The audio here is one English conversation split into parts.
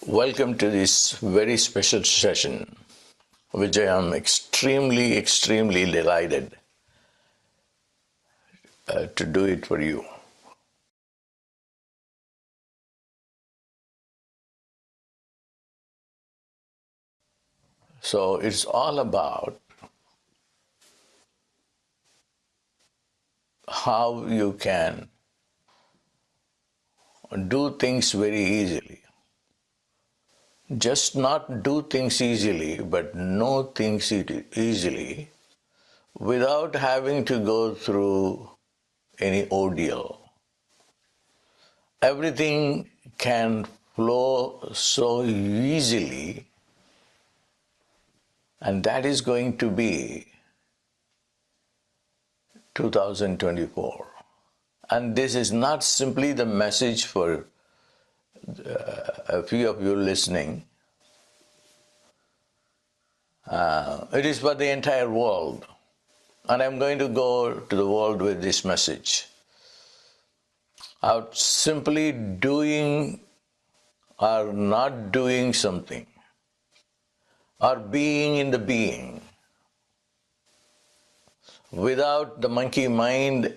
Welcome to this very special session, which I am extremely delighted to do it for you. So it's all about how you can do things very easily. Just not do things easily, but know things easily without having to go through any ordeal. Everything can flow so easily, and that is going to be 2024. And this is not simply the message for a few of you listening. It is for the entire world. And I'm going to go to the world with this message. Out simply doing or not doing something, or being in the being, without the monkey mind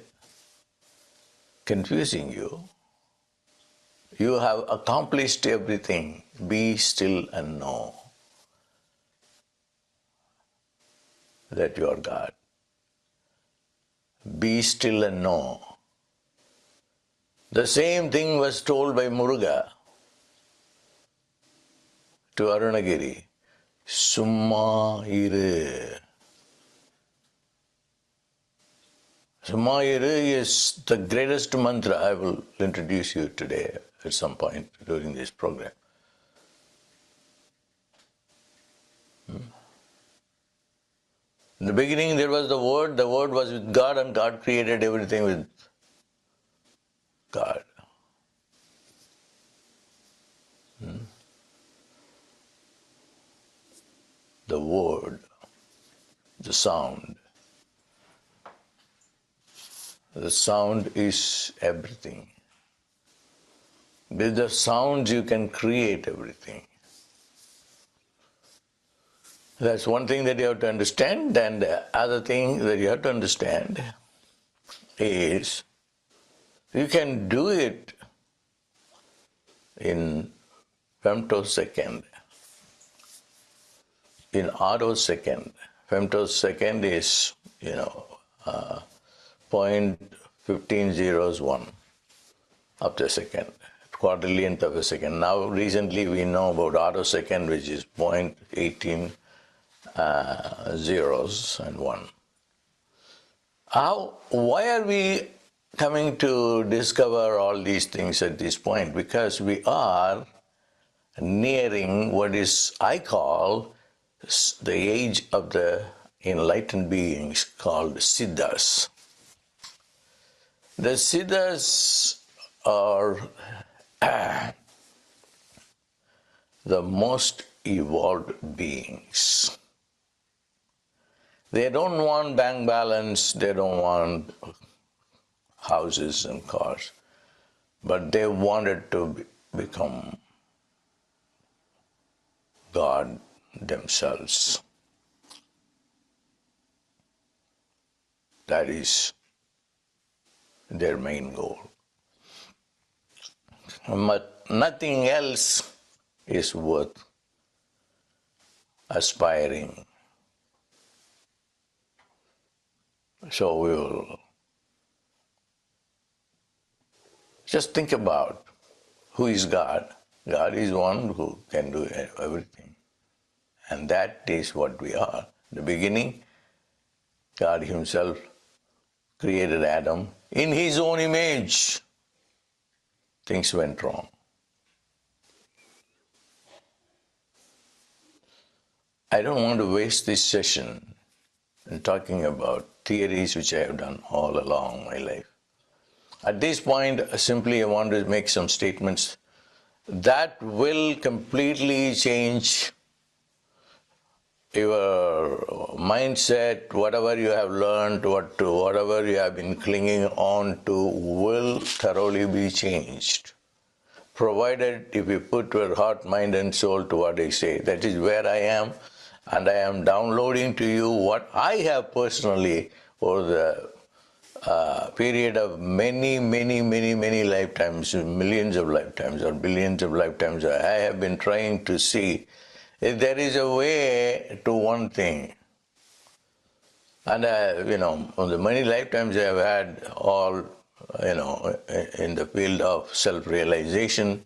confusing you, you have accomplished everything. Be still and know that you are God. Be still and know. The same thing was told by Muruga to Arunagiri. Summa iru. Summa iru is the greatest mantra. I will introduce you today at some point during this program. In the beginning there was the Word was with God, and God created everything with God. The Word, the sound. The sound is everything. With the sound you can create everything. That's one thing that you have to understand, and the other thing that you have to understand is you can do it in femtosecond, in attosecond. Femtosecond is, 0.1501 of the second, quadrillionth of a second. Now recently we know about attosecond, which is 0.18 zeros and 1. Why are we coming to discover all these things at this point? Because we are nearing what is, I call, the age of the enlightened beings, called Siddhas. The Siddhas are the most evolved beings. They don't want bank balance, they don't want houses and cars, but they wanted to become God themselves. That is their main goal. But nothing else is worth aspiring. So we will just think about who is God. God is one who can do everything. And that is what we are. In the beginning, God Himself created Adam in His own image. Things went wrong. I don't want to waste this session in talking about theories which I have done all along my life. At this point, simply I want to make some statements that will completely change your mindset. Whatever you have learned, whatever you have been clinging on to will thoroughly be changed. provided if you put your heart, mind and soul to what I say. That is where I am, and I am downloading to you what I have personally over the period of many lifetimes, millions of lifetimes or billions of lifetimes. I have been trying to see if there is a way to one thing. And on the many lifetimes I have had all, in the field of self-realization,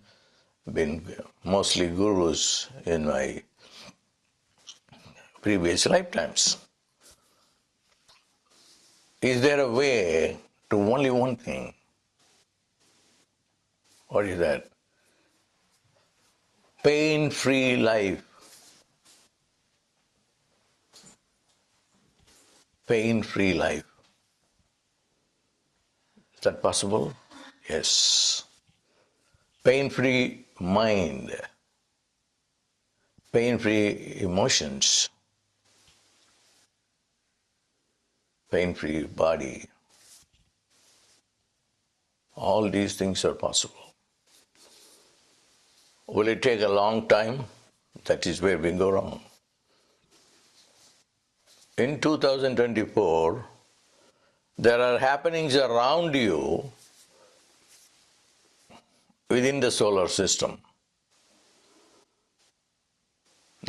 been mostly gurus in my previous lifetimes. Is there a way to only one thing? What is that? Pain-free life. Pain-free life. Is that possible? Yes. Pain-free mind. Pain-free emotions. Pain-free body. All these things are possible. Will it take a long time? That is where we go wrong. In 2024, there are happenings around you within the solar system,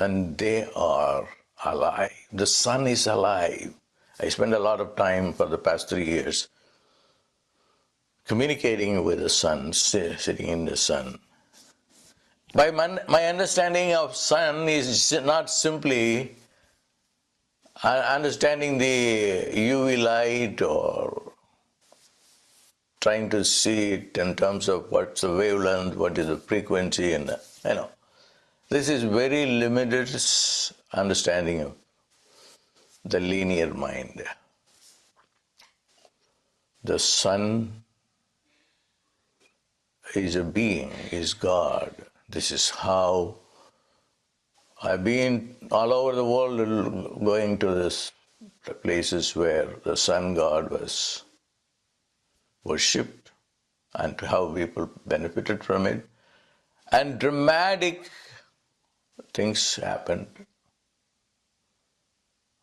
and they are alive. The sun is alive. I spent a lot of time for the past 3 years communicating with the sun, sitting in the sun. My understanding of sun is not simply understanding the UV light or trying to see it in terms of what's the wavelength, what is the frequency, and This is very limited understanding of the linear mind. The sun is a being, is God. This is how I've been all over the world going to the places where the sun god was worshipped and how people benefited from it. And dramatic things happened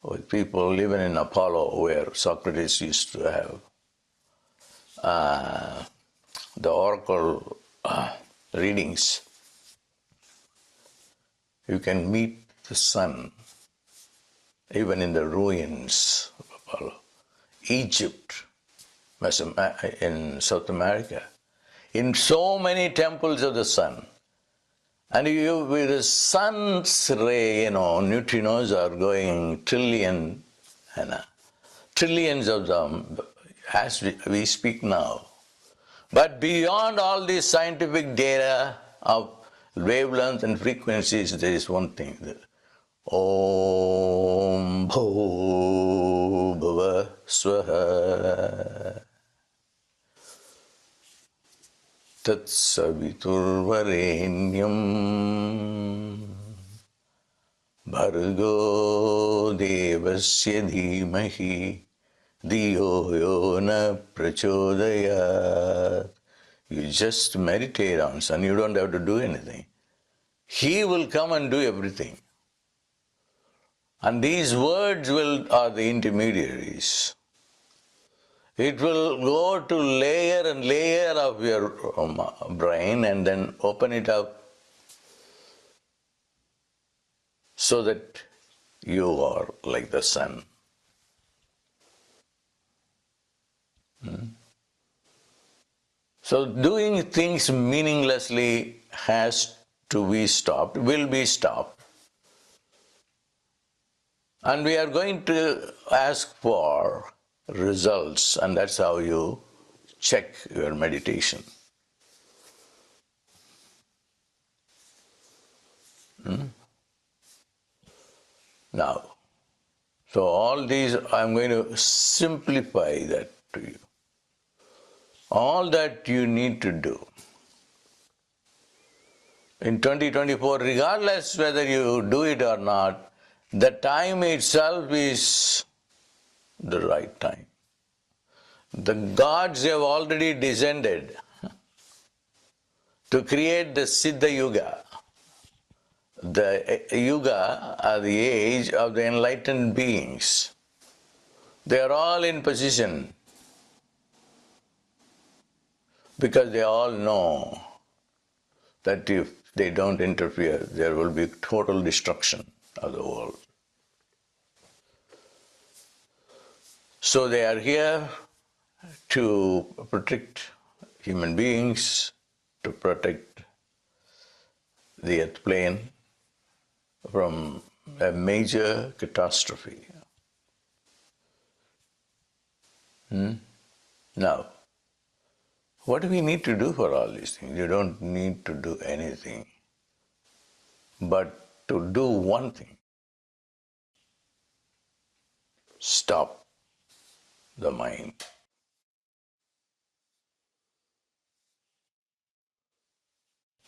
with people, even in Apollo, where Socrates used to have the oracle readings. You can meet the sun even in the ruins of Apollo. Egypt, in South America, in so many temples of the sun. And with the sun's ray, neutrinos are going trillions of them as we speak now. But beyond all this scientific data of wavelengths and frequencies, there is one thing. Om Bho Bhava Swaha Tat Saviturvarenyam Bhargo Devasya Dhimahi Diyo Yo Na Prachodayat. You just meditate on sun, you don't have to do anything. He will come and do everything. And these words are the intermediaries. It will go to layer and layer of your brain and then open it up so that you are like the sun. So doing things meaninglessly has to be stopped, will be stopped. And we are going to ask for results, and that's how you check your meditation. Now, so all these, I'm going to simplify that to you. All that you need to do in 2024, regardless whether you do it or not, the time itself is the right time. The gods have already descended. to create the Siddha Yuga, the Yuga or the age of the enlightened beings. They are all in position because they all know that if they don't interfere, there will be total destruction of the world. So they are here to protect human beings, to protect the earth plane from a major catastrophe. Now, what do we need to do for all these things? You don't need to do anything, but to do one thing: stop the mind.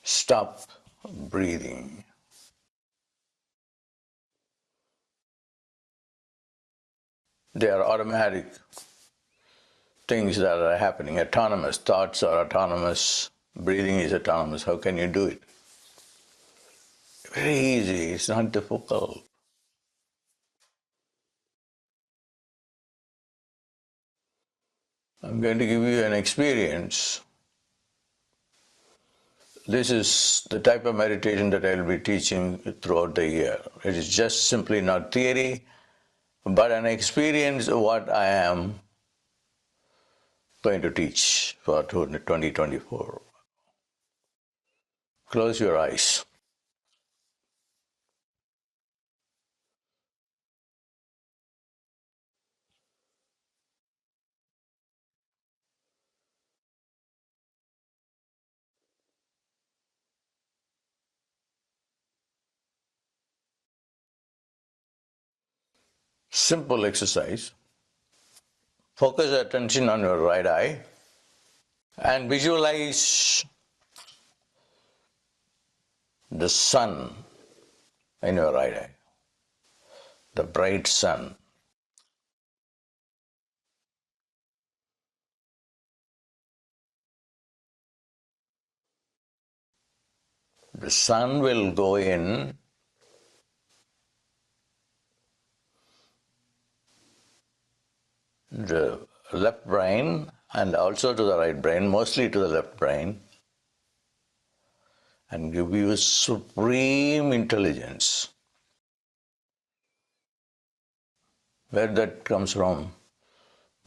Stop breathing. They are automatic things that are happening, autonomous. Thoughts are autonomous. Breathing is autonomous. How can you do it? Very easy. It's not difficult. I'm going to give you an experience. This is the type of meditation that I'll be teaching throughout the year. It is just simply not theory, but an experience of what I am going to teach for 2024. Close your eyes. Simple exercise. Focus attention on your right eye and visualize the sun in your right eye, the bright sun. The sun will go in the left brain and also to the right brain, mostly to the left brain, and give you supreme intelligence. Where that comes from?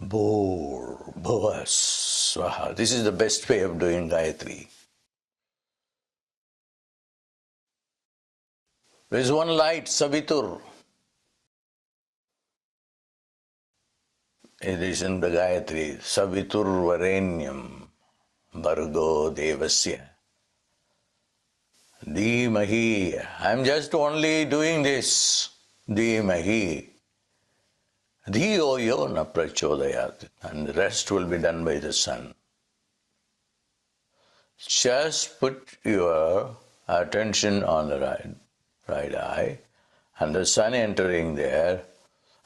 Bhur, Bhuvas, Swaha. This is the best way of doing Gayatri. There is one light, Savitur. It is in the Gayatri. Savitur Varenyam Bhargo Devasya Dhimahi. I am just only doing this. Dhimahi. Dhiyo yo na prachodayat. And the rest will be done by the sun. Just put your attention on the right eye and the sun entering there,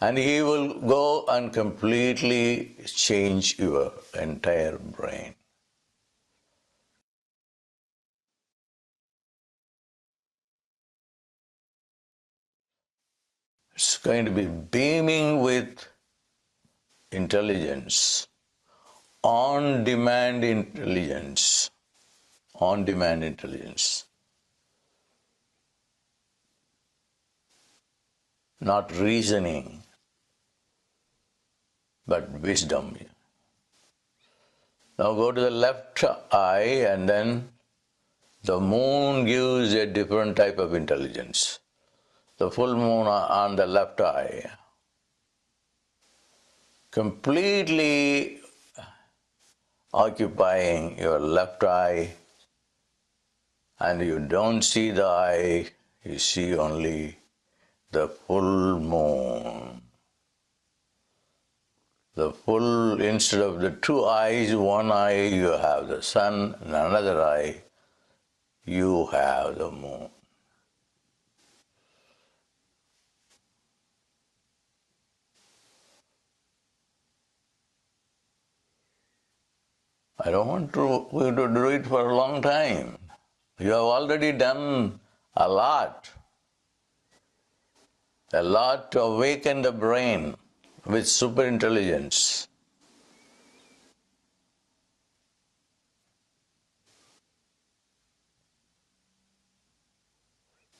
and he will go and completely change your entire brain. It's going to be beaming with intelligence, on-demand intelligence, on-demand intelligence. Not reasoning, but wisdom. Now go to the left eye, and then the moon gives a different type of intelligence. The full moon on the left eye, completely occupying your left eye, and you don't see the eye, you see only the full moon. The full, instead of the two eyes, one eye you have the sun, and another eye you have the moon. I don't want you to do it for a long time. You have already done a lot to awaken the brain with superintelligence.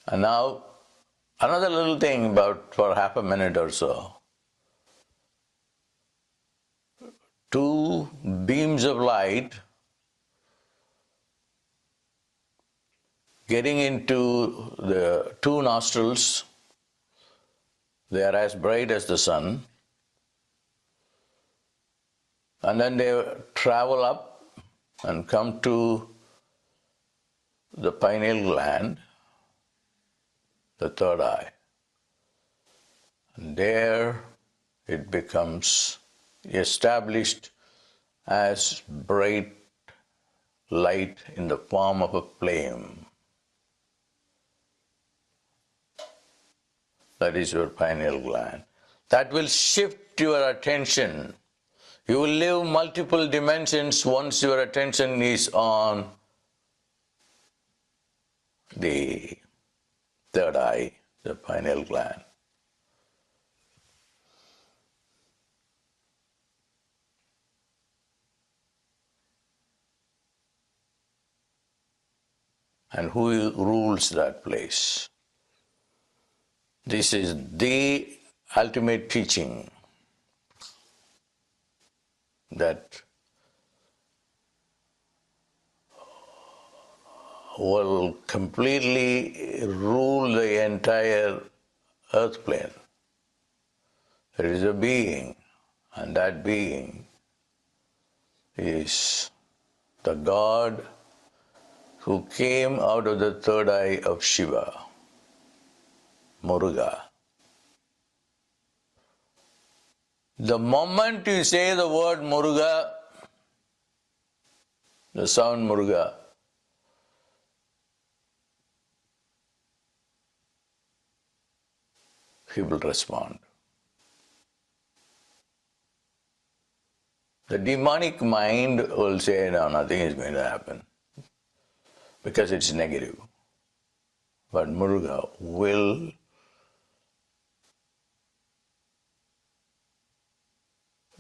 And now, another little thing about for half a minute or so. Two beams of light getting into the two nostrils, they are as bright as the sun, and then they travel up and come to the pineal gland, the third eye. And there it becomes established as bright light in the form of a flame. That is your pineal gland. That will shift your attention. You will live multiple dimensions once your attention is on the third eye, the pineal gland. And who rules that place? This is the ultimate teaching that will completely rule the entire earth plane. There is a being, and that being is the God who came out of the third eye of Shiva, Muruga. The moment you say the word Muruga, the sound Muruga, he will respond. The demonic mind will say, no, nothing is going to happen, because it's negative. But Muruga will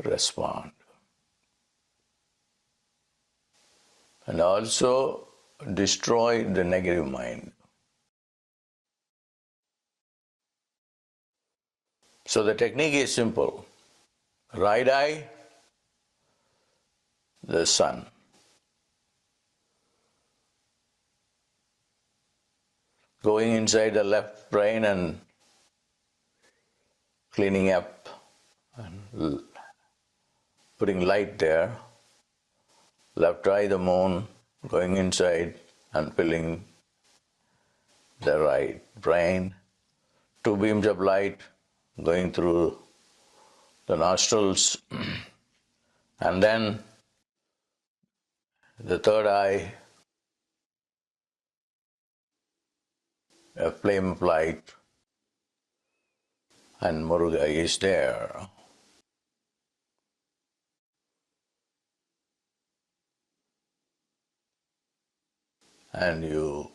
respond. And also destroy the negative mind. So the technique is simple. Right eye, the sun. Going inside the left brain and cleaning up and putting light there. Left eye, the moon, going inside and filling the right brain. Two beams of light going through the nostrils, and then the third eye, a flame of light, and Muruga is there. And you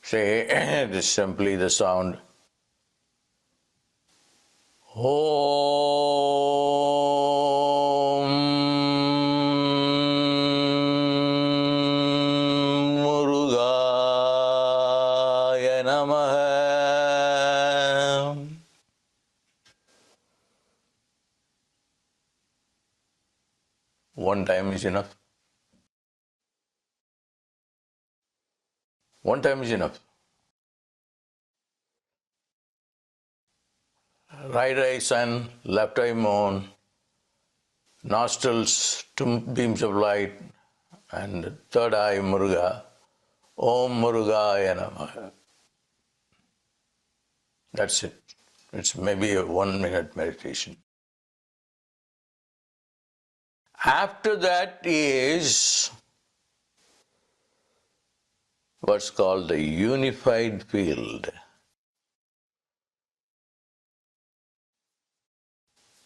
say, this is simply the sound, Om Murugaya Namaha. One time is enough. One time is enough. Right eye sun, left eye moon, nostrils, two beams of light, and third eye Muruga. Om Murugaya Namaha. That's it. It's maybe a 1 minute meditation. After that is what's called the unified field.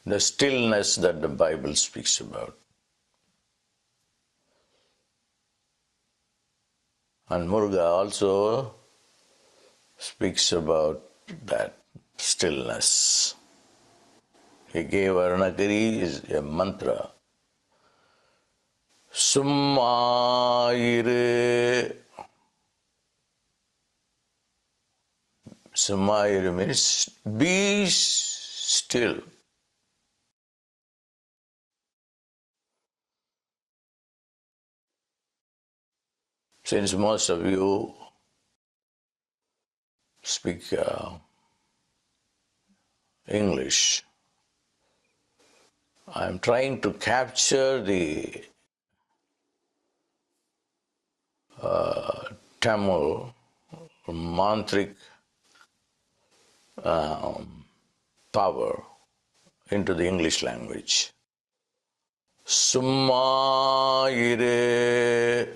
The stillness that the Bible speaks about. And Muruga also speaks about that stillness. He gave Arunagiri is a mantra. Summayire. Summayire means be still. Since most of you speak English, I'm trying to capture the Tamil mantric power into the English language. Summa ire.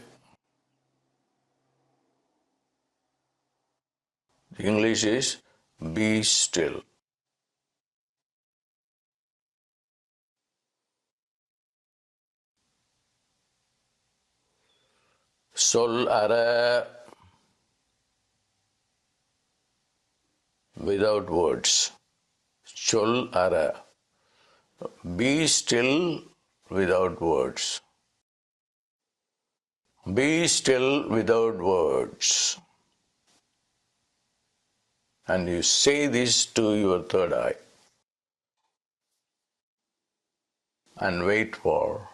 The English is be still. Sol ara without words. Chol ara. Be still without words. Be still without words. And you say this to your third eye and wait for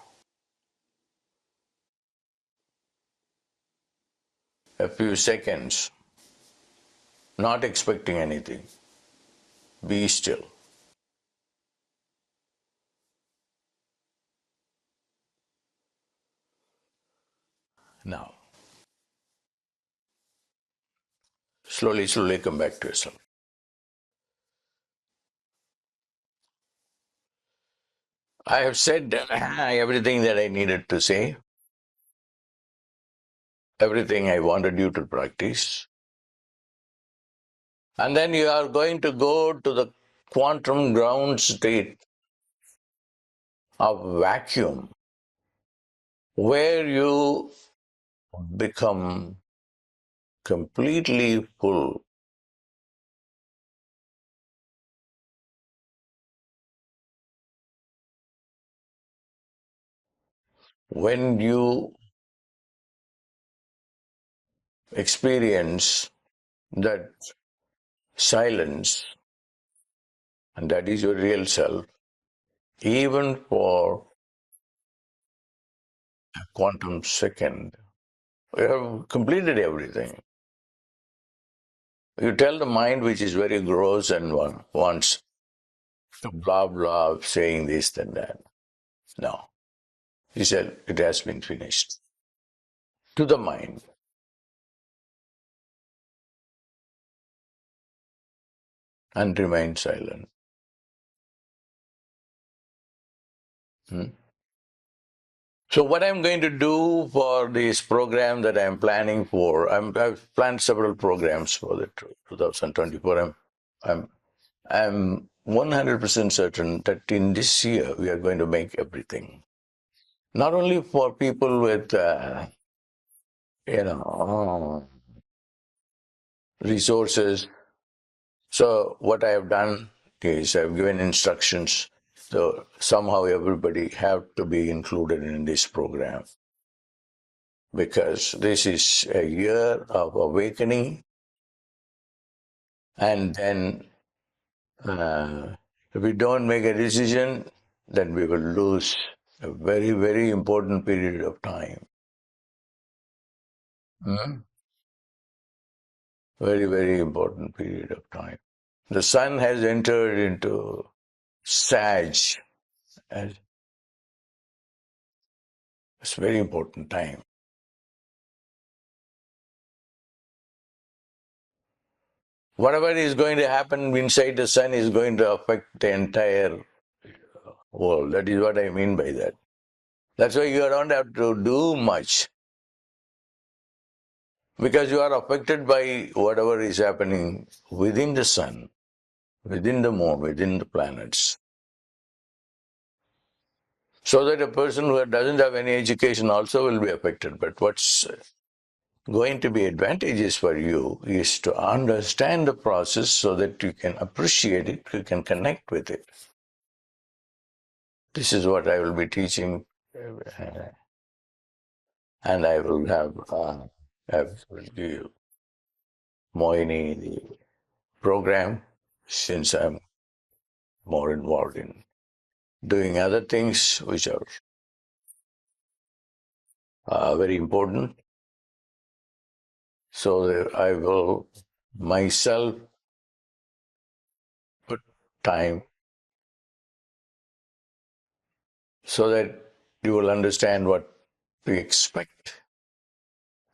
a few seconds, not expecting anything. Be still. Now, slowly come back to yourself. I have said everything that I needed to say, everything I wanted you to practice. And then you are going to go to the quantum ground state of vacuum, where you become completely full. When you experience that silence, and that is your real self, even for a quantum second, you have completed everything. You tell the mind, which is very gross and wants to blah blah, saying this and that. No. He said, it has been finished. To the mind. And remain silent. Hmm? So what I'm going to do for this program that I'm planning for, I've planned several programs for the 2024. I'm 100% certain that in this year we are going to make everything. Not only for people with, resources. So what I have done is I've given instructions. So somehow everybody have to be included in this program, because this is a year of awakening. And then if we don't make a decision, then we will lose a very, very important period of time. Hmm? Very, very important period of time. The sun has entered into Sag. And it's a very important time. Whatever is going to happen inside the sun is going to affect the entire world. That is what I mean by that. That's why you don't have to do much, because you are affected by whatever is happening within the sun, within the moon, within the planets. So that a person who doesn't have any education also will be affected. But what's going to be advantageous for you is to understand the process so that you can appreciate it, you can connect with it. This is what I will be teaching, and I will will give Moini the program, since I'm more involved in doing other things which are very important. So I will myself put time so that you will understand what to expect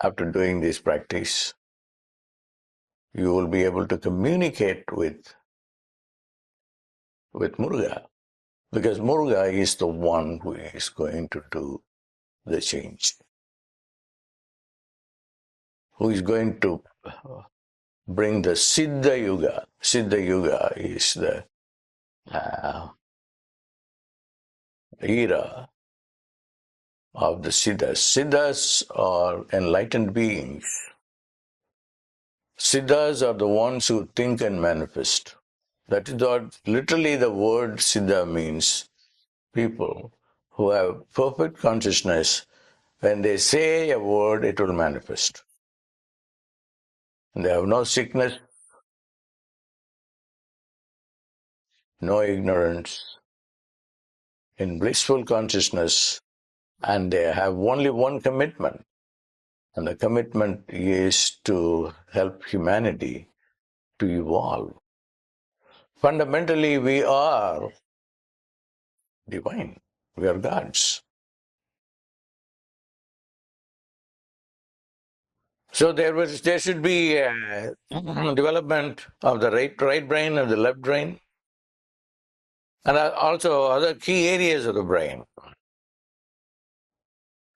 after doing this practice. You will be able to communicate with Muruga, because Muruga is the one who is going to do the change, who is going to bring the Siddha Yuga. Siddha Yuga is the era of the Siddhas. Siddhas are enlightened beings. Siddhas are the ones who think and manifest. That is what literally the word Siddha means. People who have perfect consciousness, when they say a word, it will manifest. They have no sickness, no ignorance, in blissful consciousness, and they have only one commitment. And the commitment is to help humanity to evolve. Fundamentally, we are divine. We are gods. So there should be a development of the right brain and the left brain, and also other key areas of the brain.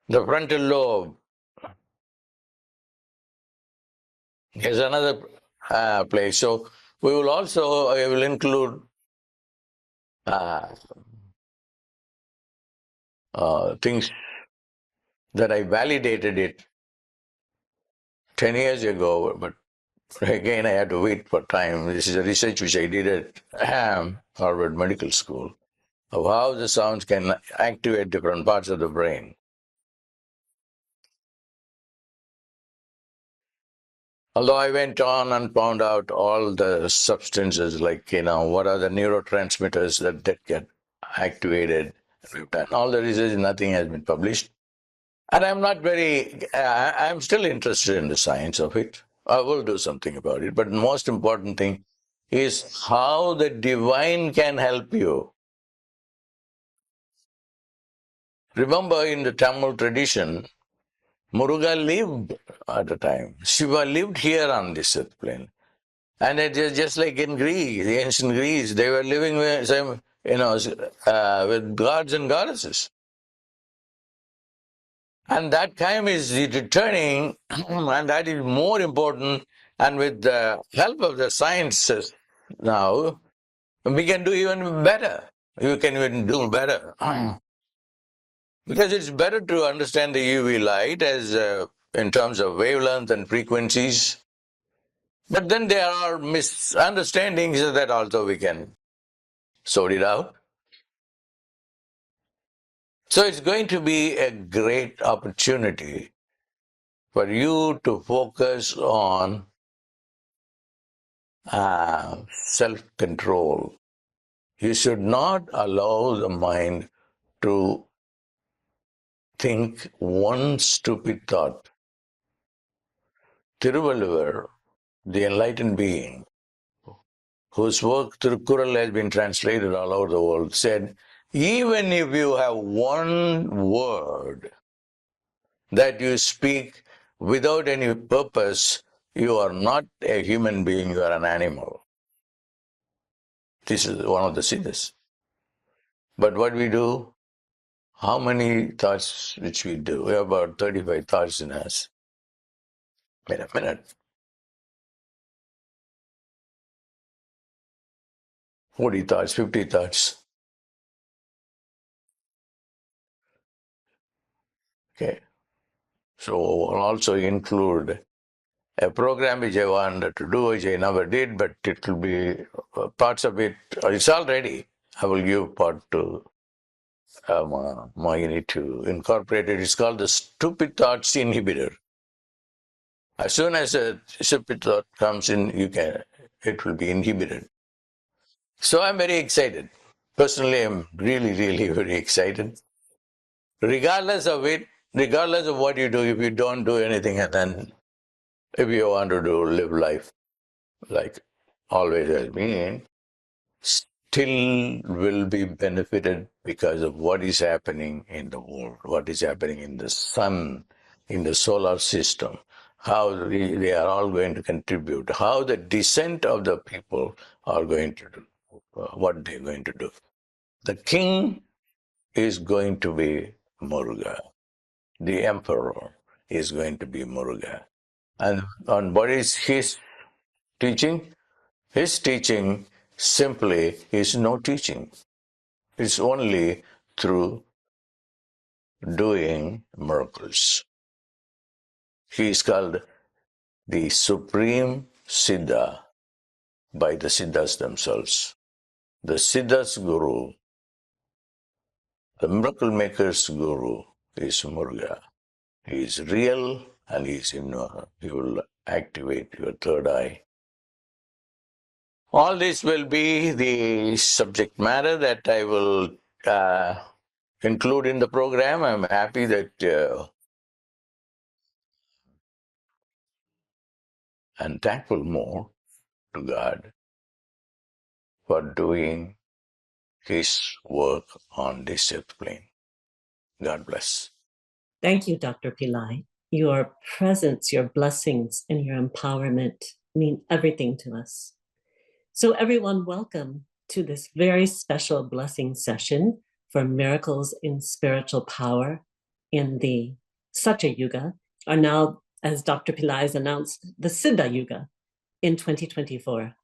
The frontal lobe is another place. So we will also I will include things that I validated it 10 years ago, but again I had to wait for time. This is a research which I did at Harvard Medical School of how the sounds can activate different parts of the brain. Although I went on and found out all the substances, like, what are the neurotransmitters that get activated. We've done all the research, nothing has been published. And I'm still interested in the science of it. I will do something about it. But the most important thing is how the divine can help you. Remember, in the Tamil tradition, Muruga lived at the time. Shiva lived here on this earth plane. And it is just like in Greece, the ancient Greece, they were living with gods and goddesses. And that time is returning, and that is more important. And with the help of the sciences now, we can do even better. You can even do better. Because it's better to understand the UV light as in terms of wavelength and frequencies. But then there are misunderstandings that also we can sort it out. So it's going to be a great opportunity for you to focus on self-control. You should not allow the mind to think one stupid thought. Tiruvalluvar, the enlightened being, whose work Tirukkural has been translated all over the world, said, even if you have one word that you speak without any purpose, you are not a human being, you are an animal. This is one of the siddhas. But what we do, how many thoughts which we do? We have about 35 thoughts in us. Wait a minute. 40 thoughts, 50 thoughts. Okay. So will also include a program which I wanted to do, which I never did, but it will be parts of it. It's all ready. I will give part to Mohini to incorporate it. It's called the Stupid Thoughts Inhibitor. As soon as a stupid thought comes in, it will be inhibited. So I'm very excited. Personally, I'm really, really very excited. Regardless of it, regardless of what you do, if you don't do anything, and then if you want to live life like always has been, still will be benefited because of what is happening in the world, what is happening in the sun, in the solar system, how they are all going to contribute, how the descent of the people are going to do, what they're going to do. The king is going to be Muruga. The emperor is going to be Muruga. And on what is his teaching? His teaching simply is no teaching. It's only through doing miracles. He is called the Supreme Siddha by the Siddhas themselves. The Siddhas Guru, the miracle maker's Guru is Muruga. He is real and he will activate your third eye. All this will be the subject matter that I will include in the program. I'm happy that and thankful more to God for doing His work on this earth plane. God bless. Thank you, Dr. Pillai. Your presence, your blessings, and your empowerment mean everything to us. So everyone, welcome to this very special blessing session for miracles in spiritual power in the Satya Yuga, are now, as Dr. Pillai has announced, the Sidha Yuga in 2024.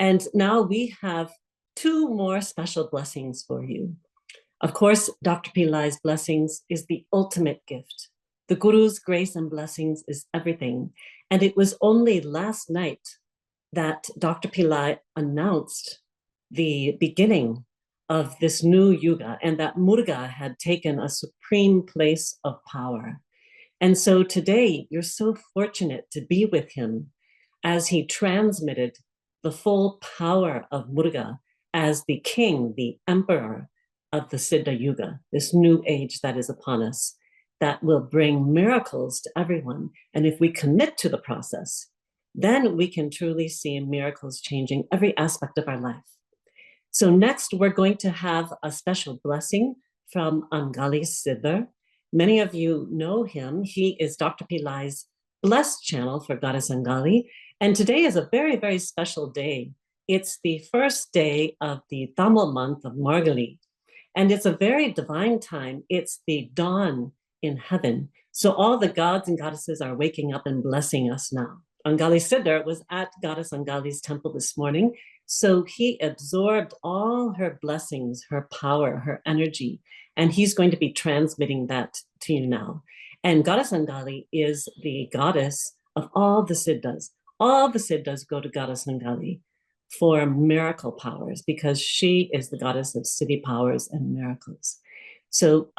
And now we have two more special blessings for you. Of course, Dr. Pillai's blessings is the ultimate gift. The Guru's grace and blessings is everything. And it was only last night that Dr. Pillai announced the beginning of this new yuga and that Muruga had taken a supreme place of power. And so today, you're so fortunate to be with him as he transmitted the full power of Muruga as the king, the emperor of the Siddha Yuga, this new age that is upon us, that will bring miracles to everyone. And if we commit to the process, then we can truly see miracles changing every aspect of our life. So next, we're going to have a special blessing from Angali Sidhar. Many of you know him. He is Dr. Pillai's blessed channel for Goddess Angali. And today is a very, very special day. It's the first day of the Tamil month of Margali. And it's a very divine time. It's the dawn in heaven. So all the gods and goddesses are waking up and blessing us now. Angali Sidhar was at Goddess Angali's temple this morning. So he absorbed all her blessings, her power, her energy, and he's going to be transmitting that to you now. And Goddess Angali is the goddess of all the Siddhas. All the Siddhas go to Goddess Angali for miracle powers because she is the goddess of city powers and miracles. So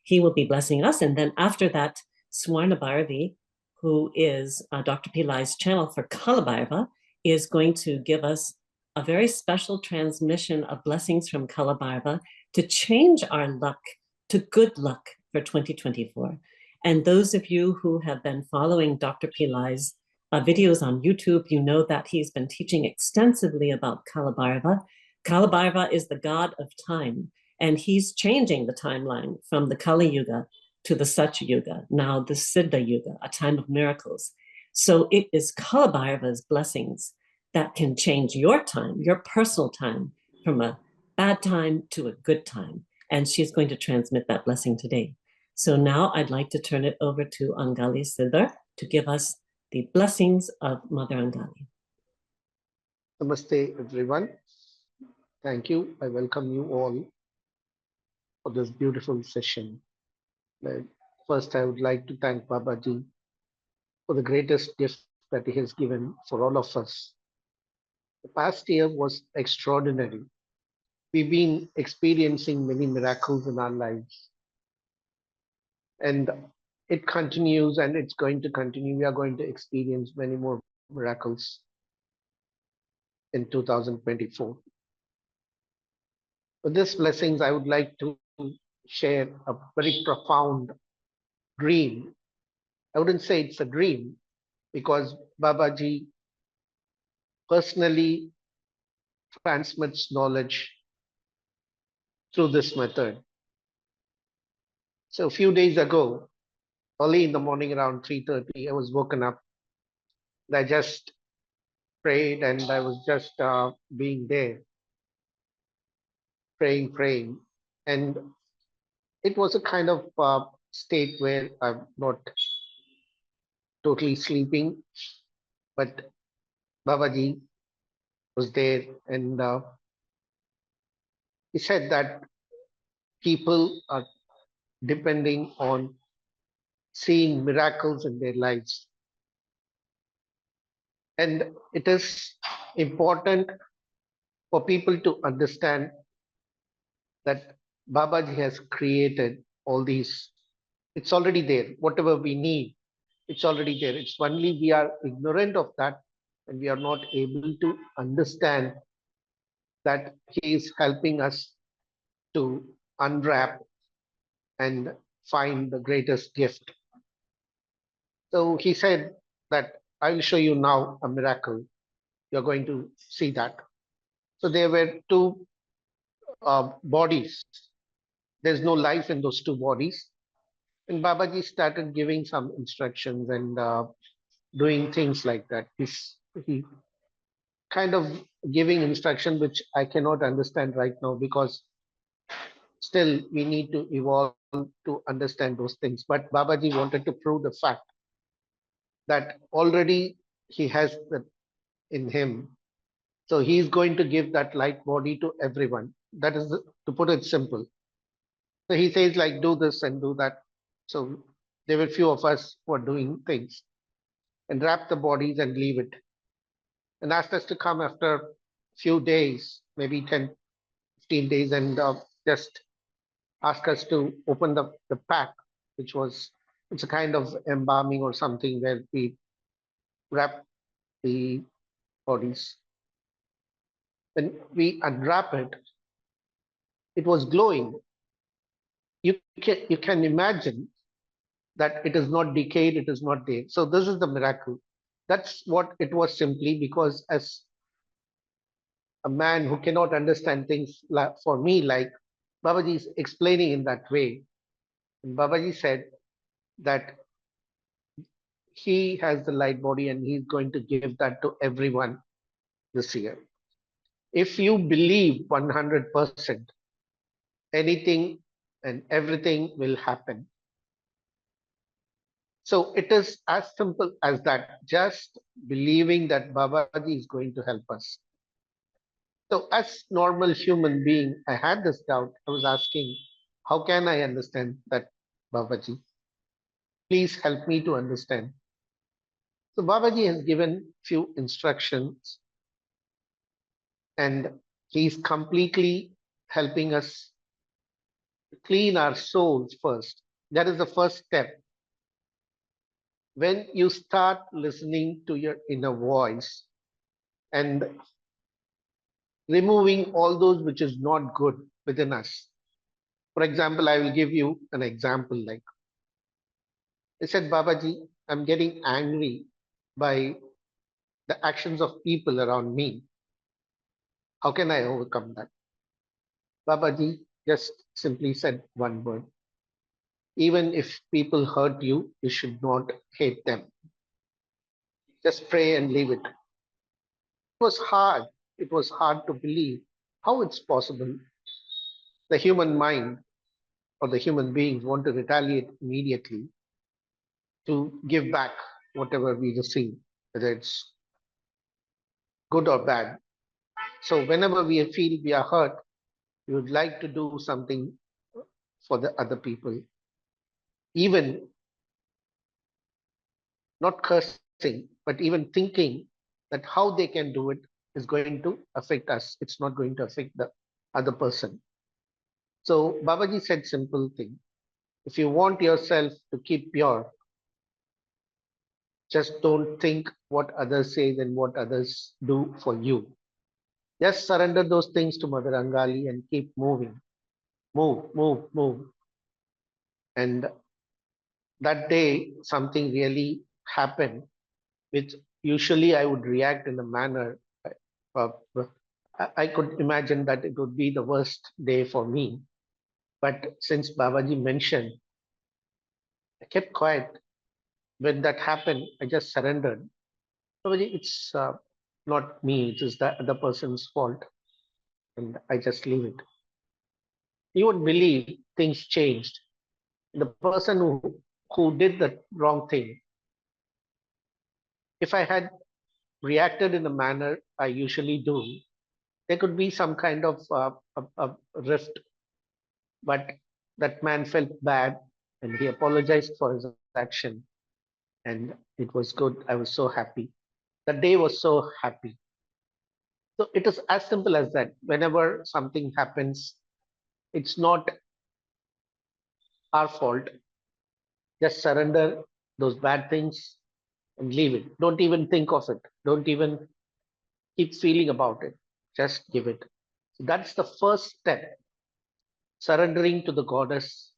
he will be blessing us. And then after that, Swarna Bhairavi, who is Dr. Pillai's channel for Kala Bhairava, is going to give us a very special transmission of blessings from Kala Bhairava to change our luck to good luck for 2024. And those of you who have been following Dr. Pillai's videos on YouTube, you know that he's been teaching extensively about Kala Bhairava. Kala Bhairava is the god of time, and he's changing the timeline from the Kali Yuga to the Satya Yuga, now the Siddha Yuga, a time of miracles. So it is Kala Bhairava's blessings that can change your time, your personal time, from a bad time to a good time. And she's going to transmit that blessing today. So now I'd like to turn it over to Angali Sidhar to give us the blessings of Mother Angali. Namaste, everyone. Thank you. I welcome you all for this beautiful session led First, I would like to thank Babaji for the greatest gift that he has given for all of us. The past year was extraordinary. We've been experiencing many miracles in our lives, and it continues and it's going to continue. We are going to experience many more miracles in 2024. With these blessings, I would like to share a very profound dream. I wouldn't say it's a dream because Babaji personally transmits knowledge through this method. So a few days ago, early in the morning around 3:30, I was woken up. I just prayed and I was just being there, praying. And it was a kind of state where I'm not totally sleeping, but Babaji was there and he said that people are depending on seeing miracles in their lives. And it is important for people to understand that Babaji has created all these. It's already there. Whatever we need, it's already there. It's only we are ignorant of that and we are not able to understand that he is helping us to unwrap and find the greatest gift. So he said that I will show you now a miracle. You're going to see that. So there were two bodies. There's no life in those two bodies. And Babaji started giving some instructions and doing things like that. He kind of giving instruction which I cannot understand right now because still we need to evolve to understand those things. But Babaji wanted to prove the fact that already he has that in him. So he's going to give that light body to everyone. That is to put it simple. So he says like do this and do that. So there were few of us who are doing things and wrap the bodies and leave it. And asked us to come after a few days, maybe 10, 15 days, and just ask us to open the pack, which was, it's a kind of embalming or something where we wrap the bodies. When we unwrap it, it was glowing. You can imagine that it is not decayed, it is not there. So this is the miracle. That's what it was simply because as a man who cannot understand things for me, like Babaji is explaining in that way. And Babaji said that he has the light body and he's going to give that to everyone this year. If you believe 100%, anything and everything will happen. So it is as simple as that, just believing that Babaji is going to help us. So as normal human being, I had this doubt. I was asking, how can I understand that, Babaji? Please help me to understand. So Babaji has given few instructions and he's completely helping us clean our souls first. That is the first step. When you start listening to your inner voice and removing all those which is not good within us. For example, I will give you an example like, I said, Babaji, I'm getting angry by the actions of people around me. How can I overcome that? Babaji just simply said one word. Even if people hurt you, you should not hate them. Just pray and leave it. It was hard. It was hard to believe how it's possible. The human mind or the human beings want to retaliate immediately to give back whatever we receive, whether it's good or bad. So whenever we feel we are hurt, we would like to do something for the other people. even not cursing, but even thinking that how they can do it is going to affect us. It's not going to affect the other person. So Babaji said simple thing. If you want yourself to keep pure, just don't think what others say and what others do for you. Just surrender those things to Mother Angali and keep moving. Move, move, move. And that day, something really happened, which usually I would react in a manner. Uh, I could imagine that it would be the worst day for me. But since Babaji mentioned, I kept quiet. When that happened, I just surrendered. Babaji, it's not me, it is the other person's fault. And I just leave it. You would believe things changed. The person who did the wrong thing, if I had reacted in the manner I usually do, there could be some kind of a rift. But that man felt bad and he apologized for his action. And it was good. I was so happy. The day was so happy. So it is as simple as that. Whenever something happens, it's not our fault. Just surrender those bad things and leave it. Don't even think of it. Don't even keep feeling about it. Just give it. So that's the first step, surrendering to the goddess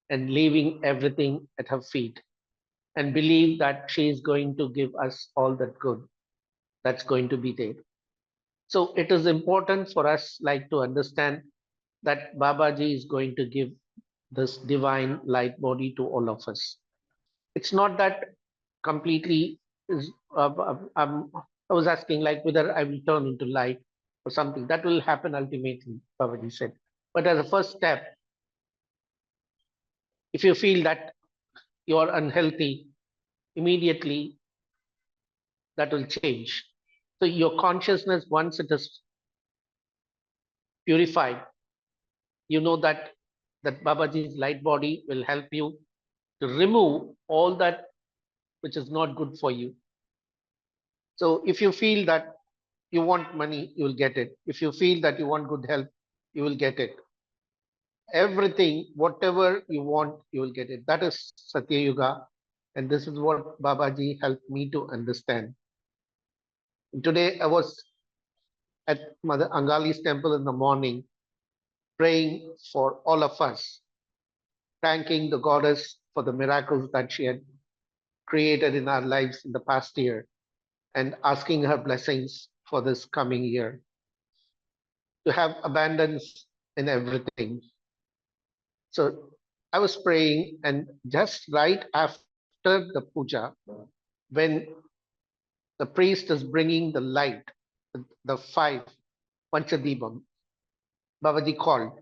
and leaving everything at her feet and believe that she is going to give us all that good that's going to be there. So it is important for us like to understand that Babaji is going to give this divine light body to all of us. It's not that completely is, I was asking like whether I will turn into light or something. That will happen ultimately, Babaji said. But as a first step, if you feel that you are unhealthy, immediately that will change. So your consciousness, once it is purified, you know that Babaji's light body will help you to remove all that which is not good for you. So if you feel that you want money, you will get it. If you feel that you want good health, you will get it. Everything, whatever you want, you will get it. That is Satya Yuga. And this is what Babaji helped me to understand. And today I was at Mother Angali's temple in the morning, praying for all of us, thanking the goddess for the miracles that she had created in our lives in the past year, and asking her blessings for this coming year, to have abundance in everything. So I was praying, and just right after the puja, when the priest is bringing the light, the five Panchadibam, Babaji called.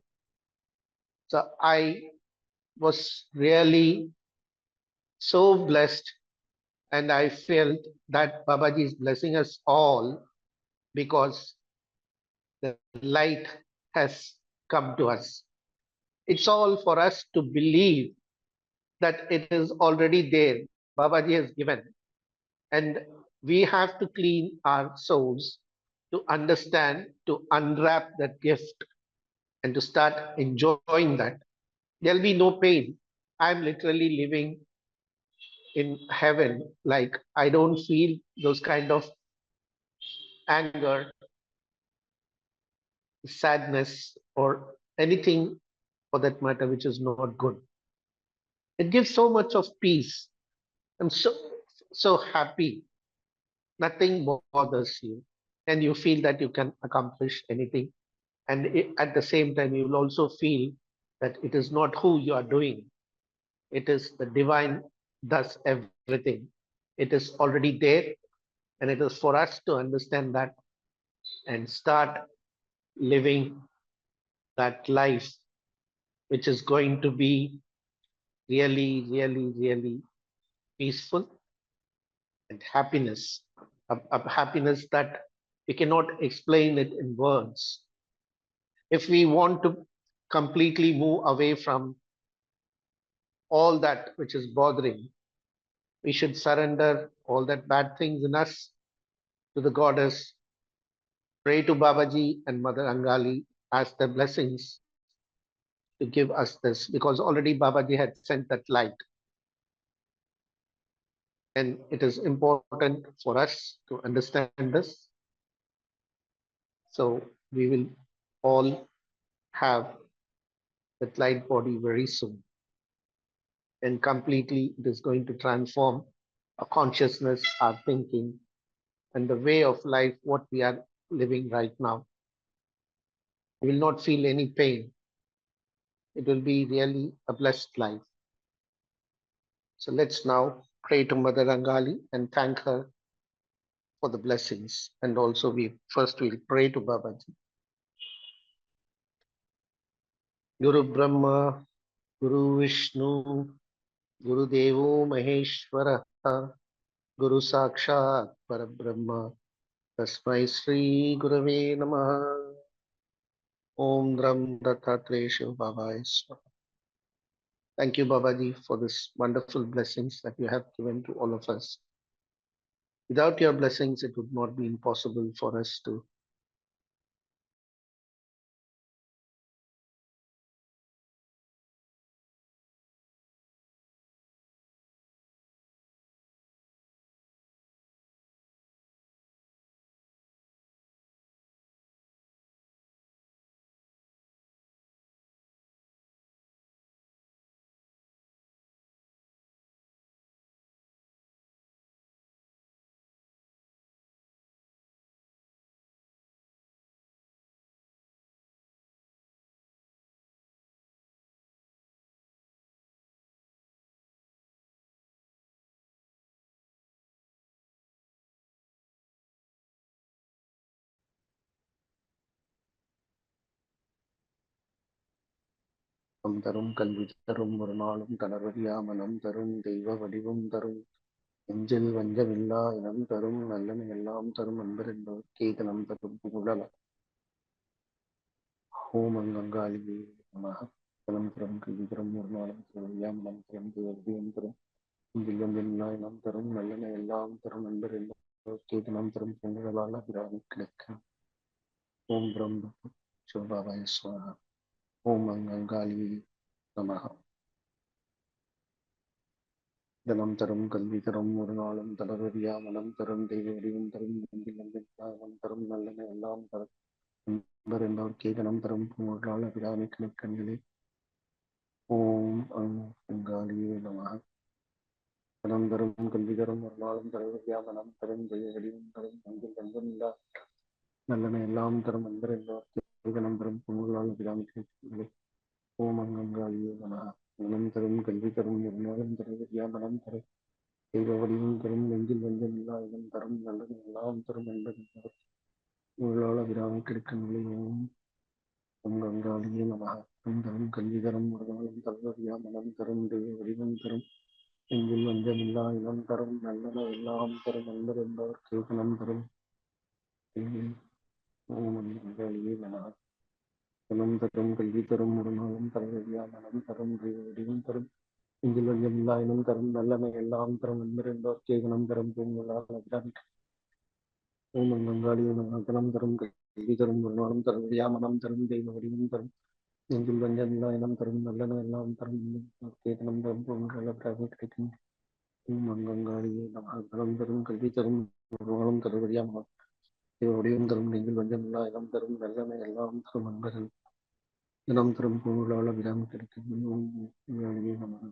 So I was really so blessed, and I felt that Babaji is blessing us all because the light has come to us. It's all for us to believe that it is already there. Babaji has given. And we have to clean our souls to understand, to unwrap that gift and to start enjoying that. There'll be no pain. I'm literally living in heaven. Like I don't feel those kind of anger, sadness, or anything for that matter, which is not good. It gives so much of peace. I'm so happy. Nothing bothers you, and you feel that you can accomplish anything. And at the same time, you will also feel that it is not who you are doing. It is the divine does everything. It is already there, and it is for us to understand that and start living that life, which is going to be really, really, really peaceful and happiness, a happiness that we cannot explain it in words. If we want to completely move away from all that which is bothering. We should surrender all that bad things in us to the goddess, pray to Babaji and Mother Angali, ask their blessings to give us this, because already Babaji had sent that light. And it is important for us to understand this. So we will all have that light body very soon. And completely it is going to transform our consciousness, our thinking, and the way of life, what we are living right now. We will not feel any pain. It will be really a blessed life. So let's now pray to Mother Angali and thank her for the blessings. And also we first will pray to Babaji. Guru Brahma, Guru Vishnu, Guru Devo Maheshwara, Guru Sakshat Parabrahma, Tasmai Sri Gurave Namaha. Om Dram Dattatreshu Babaya Swaha. Thank you, Babaji, for this wonderful blessings that you have given to all of us. Without your blessings, it would not be impossible for us to தரும் கல்வி தரும் ஒரு நாளும் தளர்வறியா மனம் தரும் தெய்வ வடிவம் தரும் நெஞ்சில் வஞ்சமில்லா இனம் தரும் நல்லன எல்லாம் தரும் அன்பர் என்பவர் கேதனம் தரும் புகழல ஓம் அங்காளியே நமக தனம் தரும் கல்வி தரும் ஒரு நாளும் தளர்வறியா மனம் தரும் தெய்வ வடிவம் தரும் நெஞ்சில் வஞ்சமில்லா இனம் தரும் நல்லன எல்லாம் தரும் அன்பர் என்பவர் கேதனம் தரும் புகழால் அபிராமி கிடைக்கும். ஓம் பிரம்ம சிவபாபாய ஸ்வாஹா. ஓம் அங்காளியே நமக. தனம் தரும் கல்வி தரும் ஒரு நாளும் தளர்வறியா மனம் தரும் தெய்வ வடிவம் தரும் நெஞ்சில் தரும் நல்லன எல்லாம் தரும் அன்பர் என்பவர் கேதனம் தரும் புகழால் அபிராமி கண்களே. ஓம் அங்காளியே நமக. தனம் தரும் கல்வி தரும் ஒரு நாளும் தளர்வறியா மனம் தரும் தெய்வ வடிவம் தரும் நெஞ்சில் வஞ்சமில்லா நல்லன எல்லாம் தரும் அன்பர் என்பவர் கேதனம் தரும் புகழால் அபிராமி கண்களே. ஓம் அங்காளியே நமக. மனம் தரும் கல்வி தரும் ஒரு நாளும் தளர்வறியா மனம் தரும் தெய்வ வடிவம் தரும் நெஞ்சில் வஞ்சமில்லா இடம் தரும் நல்லது எல்லாம் தரும் என்பது உங்களால் அபிராமி கிடைக்கும் நிலையும் உங்களாலேயே நமக. தரும் கல்வி தரும் ஒரு நாளும் தளர்வறியா மனம் தரும் தெய்வ வடிவம் தரும் நெஞ்சில் வஞ்சமில்லா இடம் தரும் நல்லது எல்லாம் தரும் என்பது என்பவர் கேட்கணும் தரும் உங்களாலேயே நமக. மனம் தரும் கல்வி தரும் ஒரு நாளும் தளர்வறியா மனம் தரும் தெய்வ வடிவம் தரும் நெஞ்சில் வஞ்சமில்லா இனம் தரும் நல்லமை எல்லாம் தரும் என்பர் என்பவர் கேகனம் தரும் பூங்களால் அபிராமி. ஓம் அங்காளியே நமக. தனம் தரும் கல்வி தரும் ஒரு நாளும் தளர்வறியா மனம் தரும் தெய்வ வடிவம் தரும் நெஞ்சில் வஞ்சமில்லா இனம் தரும் நல்லன எல்லாம் தரும் கேகனம் தரும் பூங்களால் அபிராமி கிடைக்கும். ஓம் அங்காளியே நமக. தனம் தரும் கல்வி தரும் ஒரு நாளும் தளர்வறியா மனம் தெய்வ வடிவம் தரும் நெஞ்சில் வஞ்சமில்லா இனம் தரும் நல்லன எல்லாம் தரும் அன்பர்கள் இனம் தரும் பூங்களால் அபிராமி கிடைக்கும். ஓம் அங்காளியே நமக.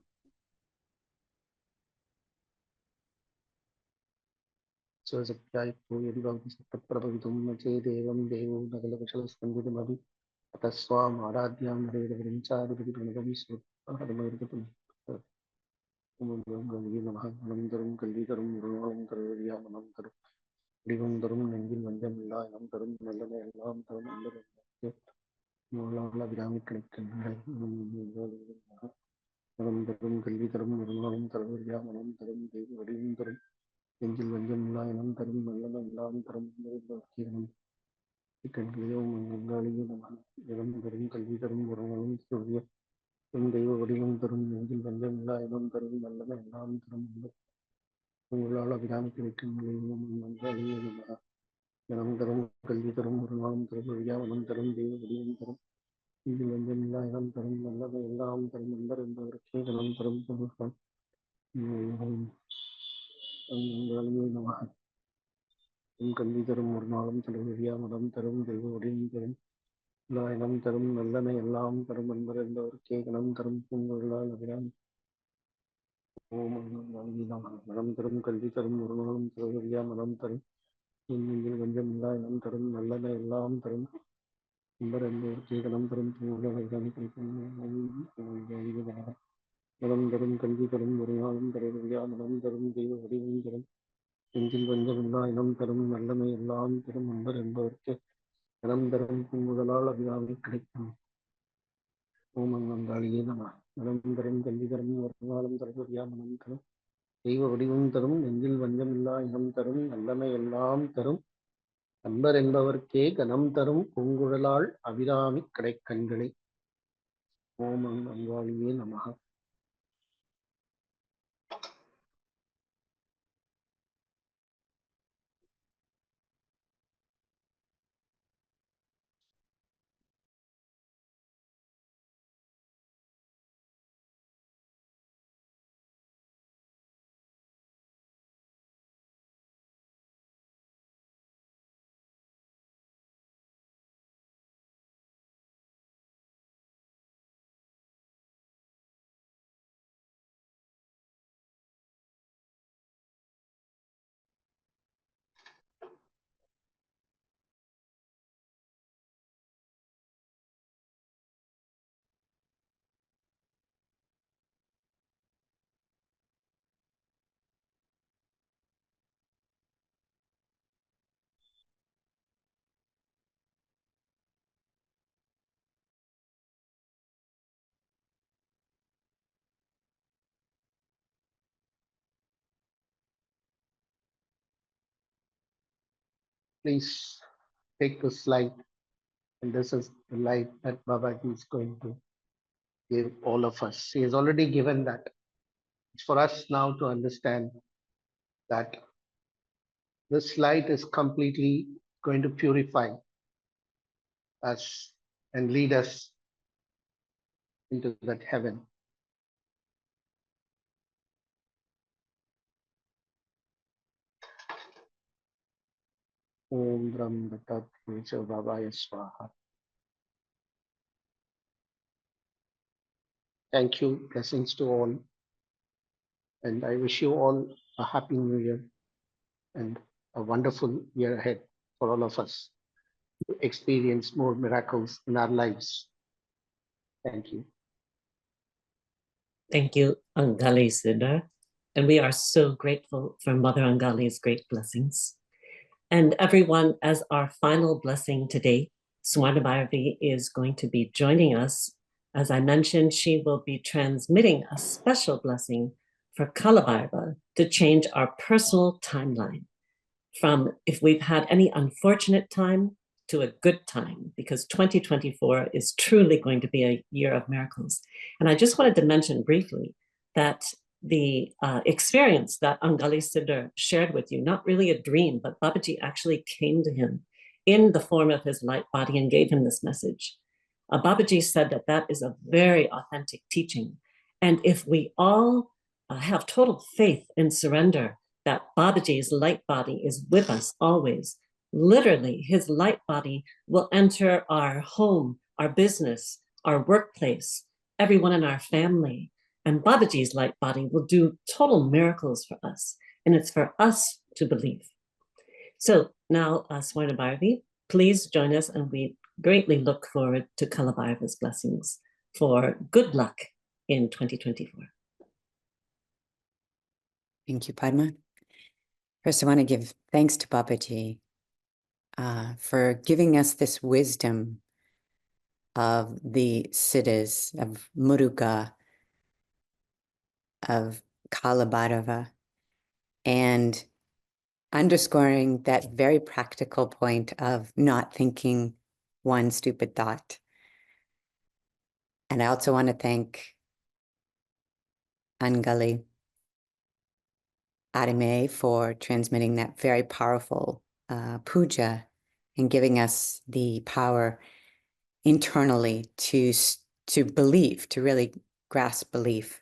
स्वसत्याय यदिवाग्नि सत्प्रभवितुं न चेदेवं देवो नगलकुशलस्पन्दितमपि अतः स्वाम् आराध्यां हरेरविरिञ्चादिपतिप्रणवं स्वहरमर्गतुं नमः. अनन्तरं कल्वितरं गुरुणां करोर्या मनं तरुं वडिवं तरुं नெஞ்சில் வஞ்சமில்லா இனம் தரும் நல்லன எல்லாம் தரும் அன்பர் அபிராமி கிடைக்கின்றனர். மனம் தரும் கல்வி தரும் குருநாளும் கரோர்யா மனம் தரும் தெய்வ வடிவம் தரும் நெஞ்சில் வஞ்சமில்லா இனம் தரும் நல்லன எல்லாம் தரும் கண்களே. ஓம் அங்காளியே நமக. இடம் தரும் கல்வி தரும் குருநாளும் தெய்வ வடிவம் தரும் நெஞ்சில் வஞ்சம் இல்லா இடம் தரும் நல்லன எல்லாம் தரும் உங்களால் அபிராமி கிடைக்கும் மனம் தரும் கல்வி தரும் ஒரு நாளும் தரும் வழியா மனம் தரும் தெய்வ வடிவம் தரும் நெஞ்சில் வஞ்சம் இல்லா இடம் தரும் நல்லன எல்லாம் தரும் நண்பர் என்பவருக்கே கணம் தரும் பொருள்கள் கல்வி தரும் ஒரு நாளும் தரும் வழியா மனம் தரும் தெய்வ வடிவம் தரும் இனம் தரும் நல்லன எல்லாம் தரும் நண்பர் என்பவருக்கே கணம் தரும் பொருள்களால் அபிராமி மனம் தரும் கல்வி தரும் ஒரு நாளும் தருவதியா மனம் தரும் நெஞ்சில் கொஞ்சம் இல்லா இனம் தரும் நல்லன எல்லாம் தரும் நண்பர் என்பவருக்கே கணம் தரும் மனம் தரும் கல்வி தரும் ஒரு நாளும் தருவதியா மனம் தரும் தெய்வ வடிவம் தரும் நெஞ்சில் கொஞ்சம் இல்லா இனம் தரும் நல்லன எல்லாம் தரும் நண்பர் என்பவருக்கே கணம் தரும் முதலால் அபிராமி கிடைக்கும் ஓம் அங்காளியே நம மனம் தரும் கல்வி தரும் ஒரு நாளும் தருவதியா மனம் தரும் தெய்வ வடிவம் தரும் நெஞ்சில் வஞ்சம் இல்லா இனம் தரும் நல்லன எல்லாம் தரும் நண்பர் என்பவர்க்கே கனம் தரும் பூங்குழலாள் அபிராமி கடைக்கண்களை ஓம் அங்காளியே நமக. Please take this light, and this is the light that Babaji is going to give all of us. He has already given that. It's for us now to understand that this light is completely going to purify us and lead us into that heaven. Om Brahm Tat Pooja Babaya Swaha. Thank you. Blessings to all. And I wish you all a happy new year and a wonderful year ahead for all of us to experience more miracles in our lives. Thank you. Thank you, Angali Sidhar. And we are so grateful for Mother Angali's great blessings. And everyone, as our final blessing today, Swarna Bhairavi is going to be joining us. As I mentioned, she will be transmitting a special blessing for Kala Bhairava to change our personal timeline from if we've had any unfortunate time to a good time, because 2024 is truly going to be a year of miracles. And I just wanted to mention briefly that the experience that Angali Sidhar shared with you, not really a dream, but Babaji actually came to him in the form of his light body and gave him this message. Babaji said that that is a very authentic teaching. And if we all have total faith and surrender that Babaji's light body is with us always, literally his light body will enter our home, our business, our workplace, everyone in our family. And Babaji's light body will do total miracles for us. And it's for us to believe. So now, Swarna Bhairavi, please join us, and we greatly look forward to Kala Bhairava's blessings for good luck in 2024. Thank you, Padma. First, I want to give thanks to Babaji for giving us this wisdom of the Siddhas, of Muruga, of Kala Bhairava, and underscoring that very practical point of not thinking one stupid thought. And I also want to thank Angali Arime for transmitting that very powerful puja and giving us the power internally to believe, to really grasp belief.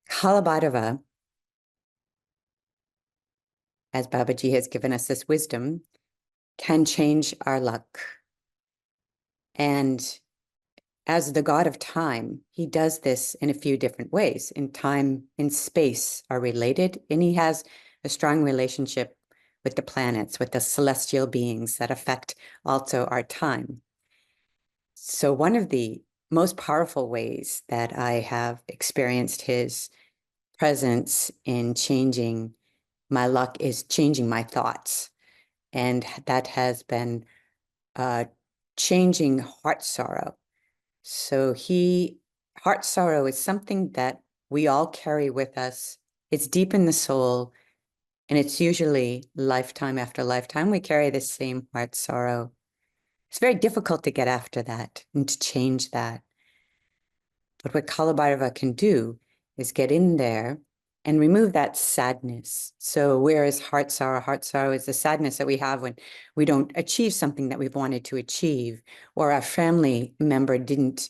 Kala Bhairava, as Babaji has given us this wisdom, can change our luck. And as the god of time, he does this in a few different ways. In time and space are related, and he has a strong relationship with the planets, with the celestial beings that affect also our time. So one of the most powerful ways that I have experienced his presence in changing my luck is changing my thoughts. And that has been changing heart sorrow. So heart sorrow is something that we all carry with us. It's deep in the soul, and it's usually lifetime after lifetime. We carry the same heart sorrow. It's very difficult to get after that and to change that. But what Kala Bhairava can do is get in there and remove that sadness. So whereas heart sorrow is the sadness that we have when we don't achieve something that we've wanted to achieve, or our family member didn't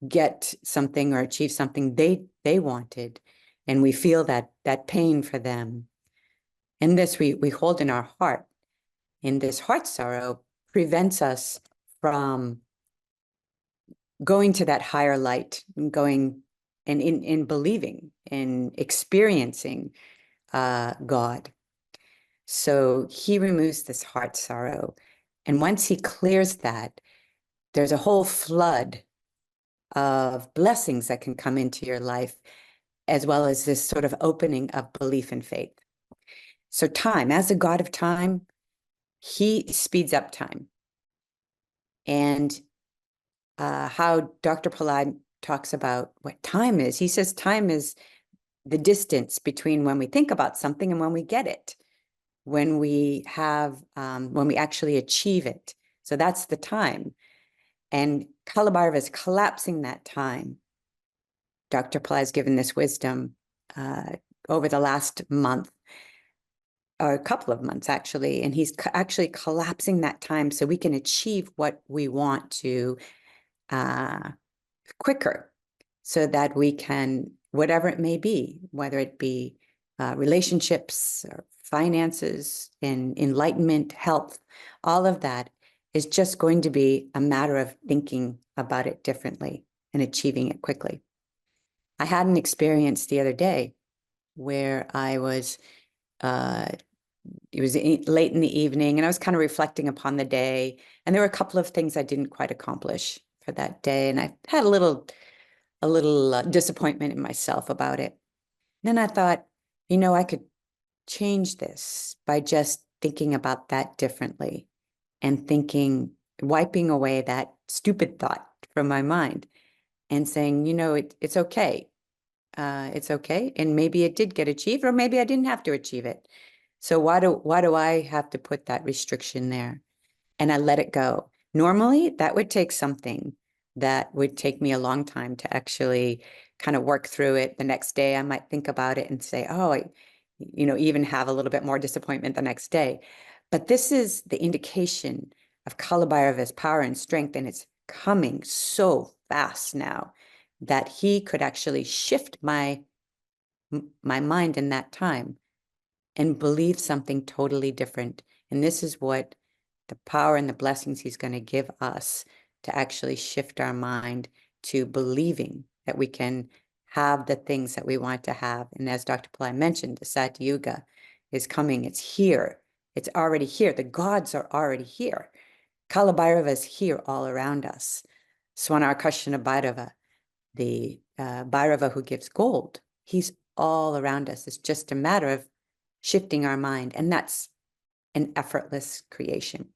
get something or achieve something they wanted, and we feel that pain for them. And this we hold in our heart. And this heart sorrow prevents us from going to that higher light and going and in believing and experiencing God. So he removes this heart sorrow. And once he clears that, there's a whole flood of blessings that can come into your life, as well as this sort of opening of belief and faith. So time, as a god of time, he speeds up time. And how Dr. Pillai talks about what time is, he says time is the distance between when we think about something and when we get it, when we actually achieve it. So that's the time. And Kala Bhairava is collapsing that time. Dr. Pillai has given this wisdom over the last month, or a couple of months actually, and he's actually collapsing that time so we can achieve what we want to quicker, so that we can, whatever it may be, whether it be relationships or finances and enlightenment, health, all of that is just going to be a matter of thinking about it differently and achieving it quickly. I had an experience the other day where I was, it was late in the evening, and I was kind of reflecting upon the day, and there were a couple of things I didn't quite accomplish for that day, and I had a little disappointment in myself about it. Then I thought, I could change this by just thinking about that differently and wiping away that stupid thought from my mind and saying, it's okay. It's okay. And maybe it did get achieved, or maybe I didn't have to achieve it. So why do I have to put that restriction there? And I let it go. Normally, that would take something that would take me a long time to actually kind of work through it. The next day, I might think about it and say, oh, even have a little bit more disappointment the next day. But this is the indication of Kala Bhairava's power and strength, and it's coming so fast now that he could actually shift my mind in that time and believe something totally different. And this is what the power and the blessings he's going to give us, to actually shift our mind to believing that we can have the things that we want to have. And as Dr. Pillai mentioned, the Satya Yuga is coming. It's here. It's already here. The gods are already here. Kala Bhairava is here all around us. Swarna Bhairava, the Bhairava who gives gold, he's all around us. It's just a matter of shifting our mind, and that's an effortless creation.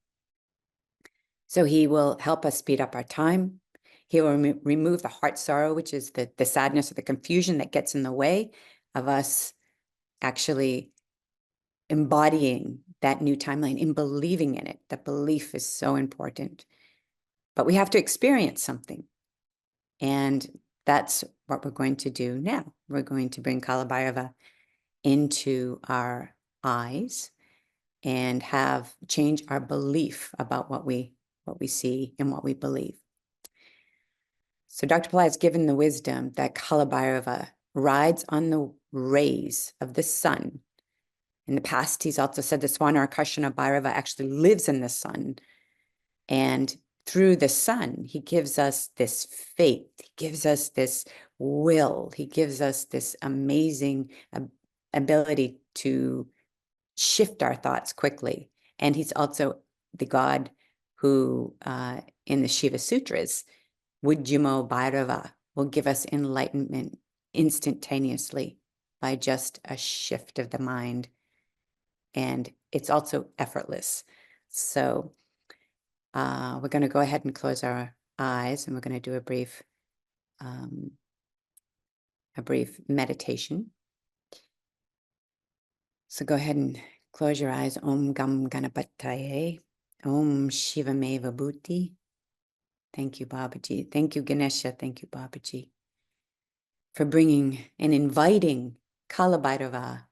So he will help us speed up our time. He will remove the heart sorrow, which is the sadness or the confusion that gets in the way of us actually embodying that new timeline and believing in it. The belief is so important. but we have to experience something. And that's what we're going to do now. We're going to bring Kala Bhairava into our eyes and have change our belief about what we see and what we believe. So Dr. Pillai has given the wisdom that Kala Bhairava rides on the rays of the sun. In the past, he's also said the Swarna Bhairava actually lives in the sun. And through the sun, he gives us this faith. He gives us this will. He gives us this amazing ability to shift our thoughts quickly. And he's also the god who, in the Shiva Sutras, Vijjamo Bhairava, will give us enlightenment instantaneously by just a shift of the mind. And it's also effortless. So we're going to go ahead and close our eyes, and we're going to do a brief meditation. So go ahead and close your eyes. Om Gam Ganapataye. Om Shivameva Bhuti. Thank you, Babaji. Thank you, Ganesha. Thank you, Babaji, for bringing and inviting Kala Bhairava,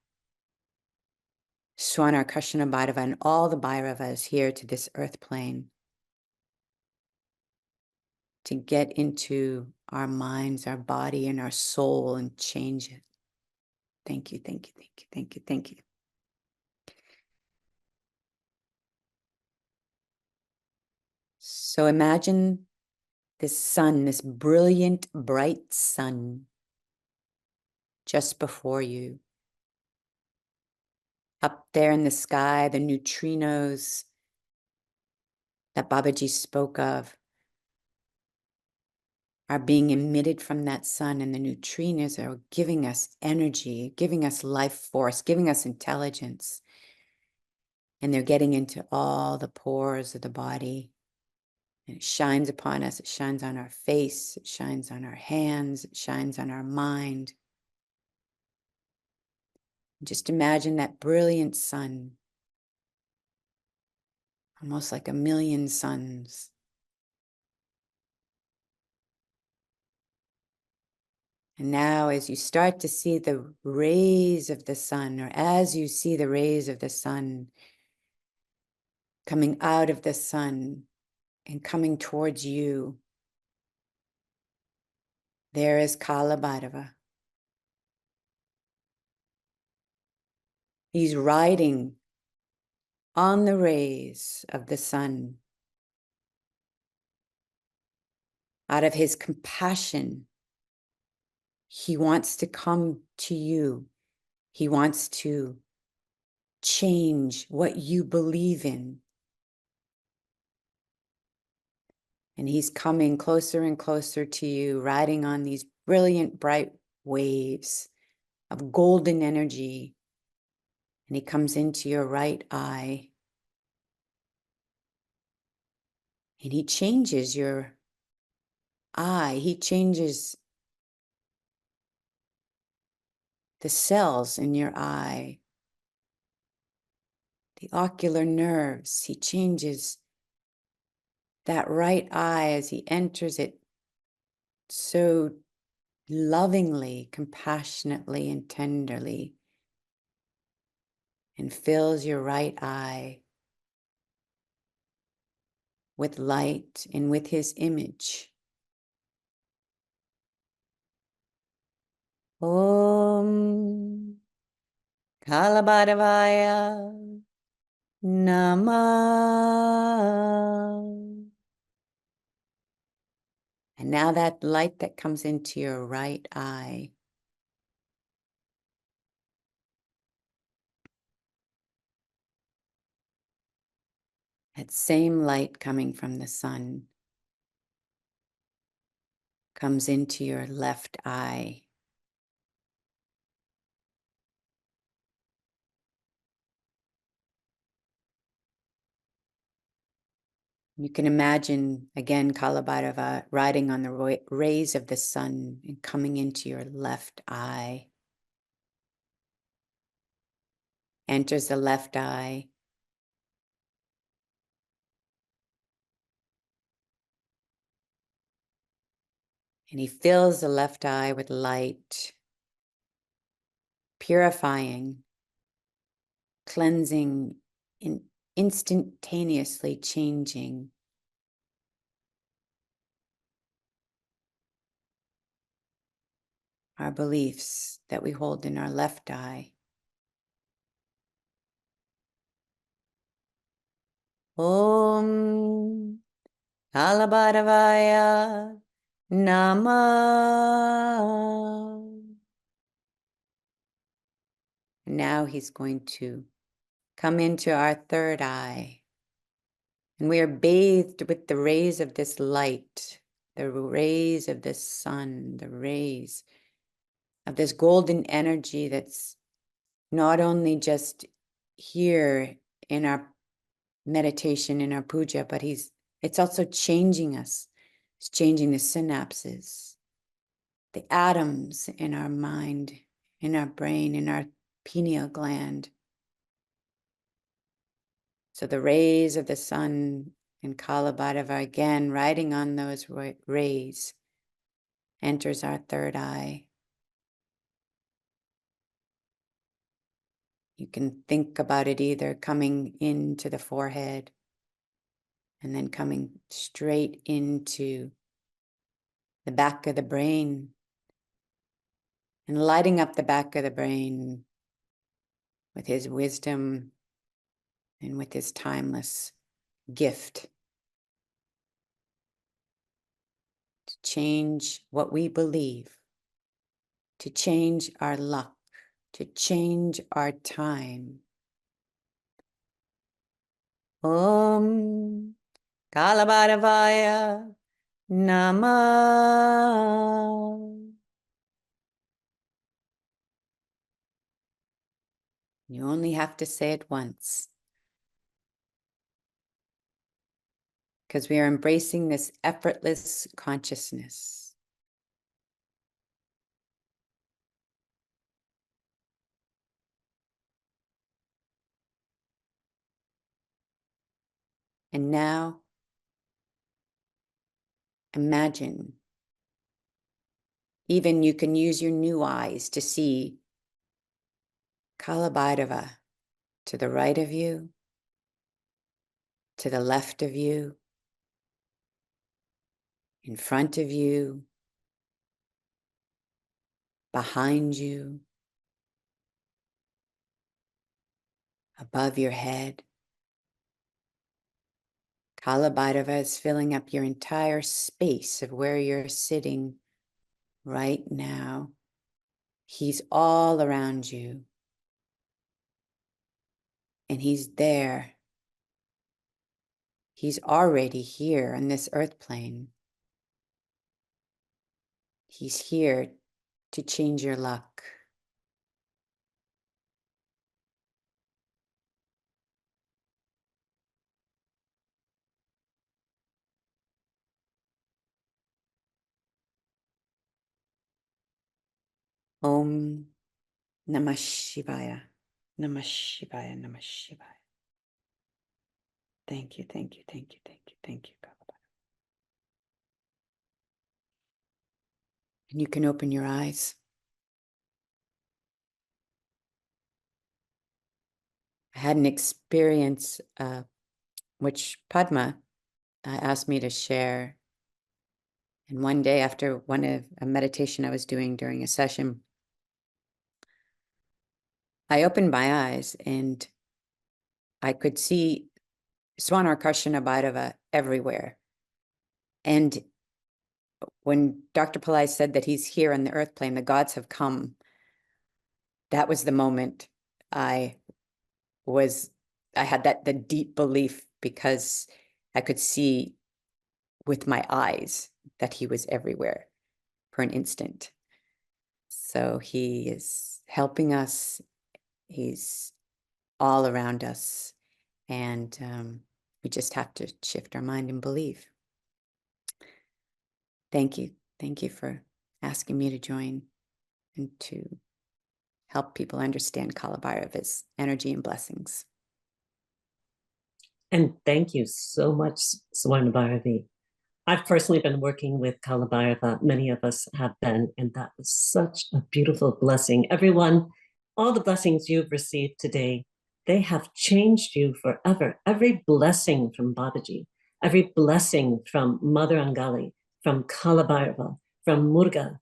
Swarna Bhairava, and all the Bhairavas here to this earth plane to get into our minds, our body, and our soul and change it. Thank you, thank you, thank you, thank you, thank you. So imagine this sun, this brilliant, bright sun just before you. Up there in the sky, the neutrinos that Babaji spoke of are being emitted from that sun, and the neutrinos are giving us energy, giving us life force, giving us intelligence. And they're getting into all the pores of the body. And it shines upon us. It shines on our face. It shines on our hands. It shines on our mind. Just imagine that brilliant sun, almost like a million suns. And now as you start to see the rays of the sun, or as you see the rays of the sun coming out of the sun and coming towards you, there is Kala Bhairava. He's riding on the rays of the sun. Out of his compassion, he wants to come to you. He wants to change what you believe in. And he's coming closer and closer to you, riding on these brilliant, bright waves of golden energy. And he comes into your right eye. And he changes your eye. He changes the cells in your eye, the ocular nerves. He changes that right eye as he enters it so lovingly, compassionately, and tenderly, and fills your right eye with light and with his image. Om Kala Bhairavaya Namah. And now that light that comes into your right eye, that same light coming from the sun, comes into your left eye. You can imagine, again, Kala Bhairava riding on the rays of the sun and coming into your left eye. Enters the left eye. And he fills the left eye with light, purifying, cleansing, and instantaneously changing our beliefs that we hold in our left eye. Om Kala Bhairavaya Namah. Now he's going to come into our third eye. And we are bathed with the rays of this light, the rays of the sun, the rays of this golden energy that's not only just here in our meditation, in our puja, but it's also changing us. It's changing the synapses, the atoms in our mind, in our brain, in our pineal gland. So the rays of the sun and Kala Bhairava, again, riding on those rays, enters our third eye. You can think about it either coming into the forehead and then coming straight into the back of the brain and lighting up the back of the brain with his wisdom and with his timeless gift to change what we believe, to change our luck, to change our time. Om Kala Bhairavaya Namah. You only have to say it once, because we are embracing this effortless consciousness. And now, imagine, even you can use your new eyes to see Kala Bhairava to the right of you, to the left of you, in front of you, behind you, above your head. Kala Bhairava is filling up your entire space of where you're sitting right now. He's all around you. And he's there. He's already here on this earth plane. He's here to change your luck. Om Namah Shivaya. Namah Shivaya. Namah Shivaya. Thank you, thank you, thank you, thank you, thank you, Kala Bhairava. And you can open your eyes. I had an experience which Padma asked me to share. And one day after a meditation I was doing during a session, I opened my eyes and I could see Swarna Bhairava everywhere. And when Dr. Pillai said that he's here on the earth plane, the gods have come, that was the moment I had the deep belief, because I could see with my eyes that he was everywhere for an instant. So he is helping us. He's all around us. And we just have to shift our mind and believe. Thank you. Thank you for asking me to join and to help people understand Kala Bhairava's energy and blessings. And thank you so much, Swarna Bhairavi. I've personally been working with Kala Bhairava. Many of us have been, and that was such a beautiful blessing. Everyone, all the blessings you've received today, they have changed you forever. Every blessing from Babaji, every blessing from Mother Angali, from Kala Bhairava, from Murga,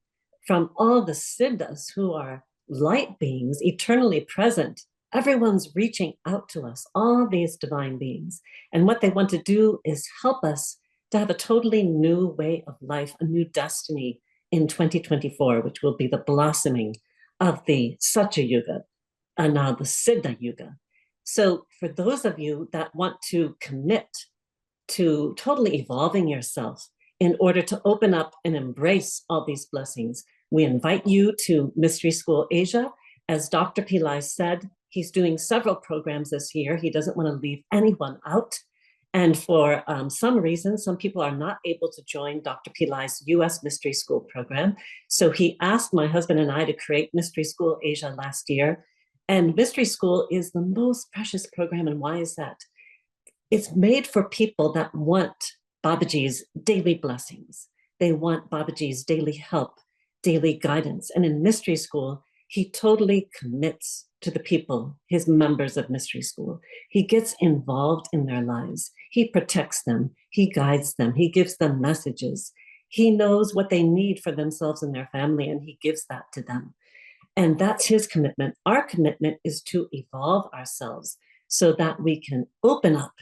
from all the Siddhas who are light beings, eternally present. Everyone's reaching out to us, all these divine beings. And what they want to do is help us to have a totally new way of life, a new destiny in 2024, which will be the blossoming of the Satya Yuga and now the Sidhar Yuga. So for those of you that want to commit to totally evolving yourself in order to open up and embrace all these blessings, we invite you to Mystery School Asia. As Dr. Pillai said, he's doing several programs this year. He doesn't want to leave anyone out. And for some reason, some people are not able to join Dr. Pillai's US Mystery School program. So he asked my husband and I to create Mystery School Asia last year. And Mystery School is the most precious program. And why is that? It's made for people that want Babaji's daily blessings. They want Babaji's daily help, daily guidance. And in Mystery School, he totally commits to the people, his members of Mystery School. He gets involved in their lives. He protects them. He guides them. He gives them messages. He knows what they need for themselves and their family, and he gives that to them. And that's his commitment. Our commitment is to evolve ourselves so that we can open up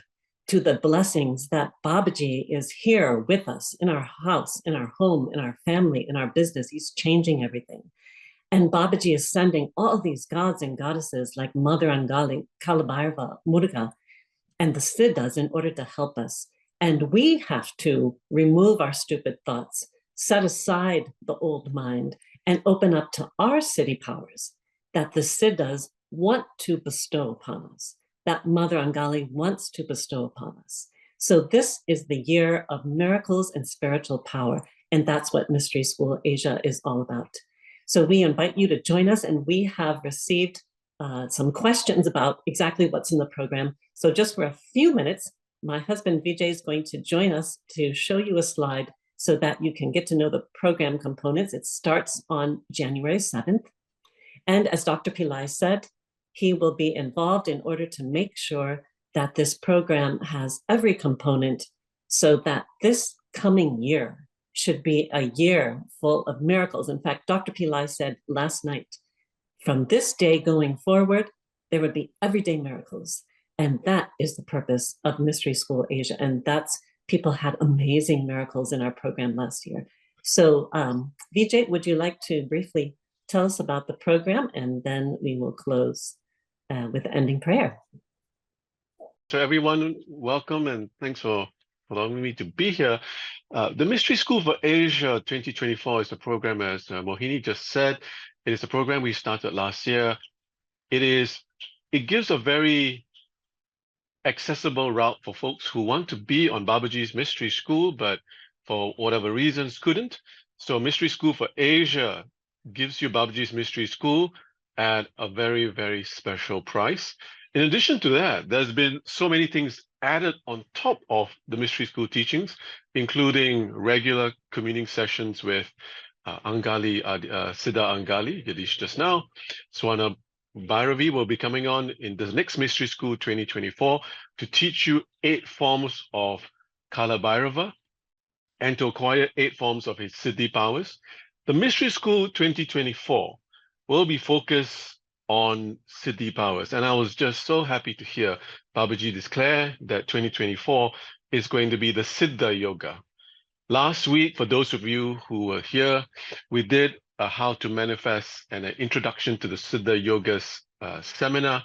to the blessings that Babaji is here with us in our house, in our home, in our family, in our business. He's changing everything. And Babaji is sending all these gods and goddesses like Mother Angali, Kala Bhairava, Murga, and the Siddhas in order to help us. And we have to remove our stupid thoughts, set aside the old mind, and open up to our city powers that the Siddhas want to bestow upon us, that Mother Angali wants to bestow upon us. So this is the year of miracles and spiritual power, and that's what Mystery School Asia is all about. So we invite you to join us, and we have received some questions about exactly what's in the program. So just for a few minutes, my husband Vijay is going to join us to show you a slide so that you can get to know the program components. It starts on January 7th. And as Dr. Pillai said, he will be involved in order to make sure that this program has every component so that this coming year should be a year full of miracles. In fact, Dr. Pillai said last night, from this day going forward, there would be everyday miracles. And that is the purpose of Mystery School Asia. And that's, people had amazing miracles in our program last year. So Vijay, would you like to briefly tell us about the program? And then we will close with the ending prayer. So everyone, welcome and thanks for allowing me to be here. The Mystery School for Asia 2024 is a program, as Mohini just said. It is a program we started last year. It gives a very accessible route for folks who want to be on Babaji's Mystery School, but for whatever reasons couldn't. So Mystery School for Asia gives you Babaji's Mystery School at a very, very special price. In addition to that, there's been so many things added on top of the Mystery School teachings, including regular communing sessions with Angali, Sidhar Angali, Yadish just now. Swarna Bhairavi will be coming on in the next Mystery School 2024 to teach you 8 forms of Kala Bhairava and to acquire 8 forms of his Siddhi powers. The Mystery School 2024 will be focused on Siddhi powers. And I was just so happy to hear Babaji declare that 2024 is going to be the Sidhar Yoga. Last week, for those of you who were here, we did a How to Manifest and an Introduction to the Sidhar Yoga's seminar.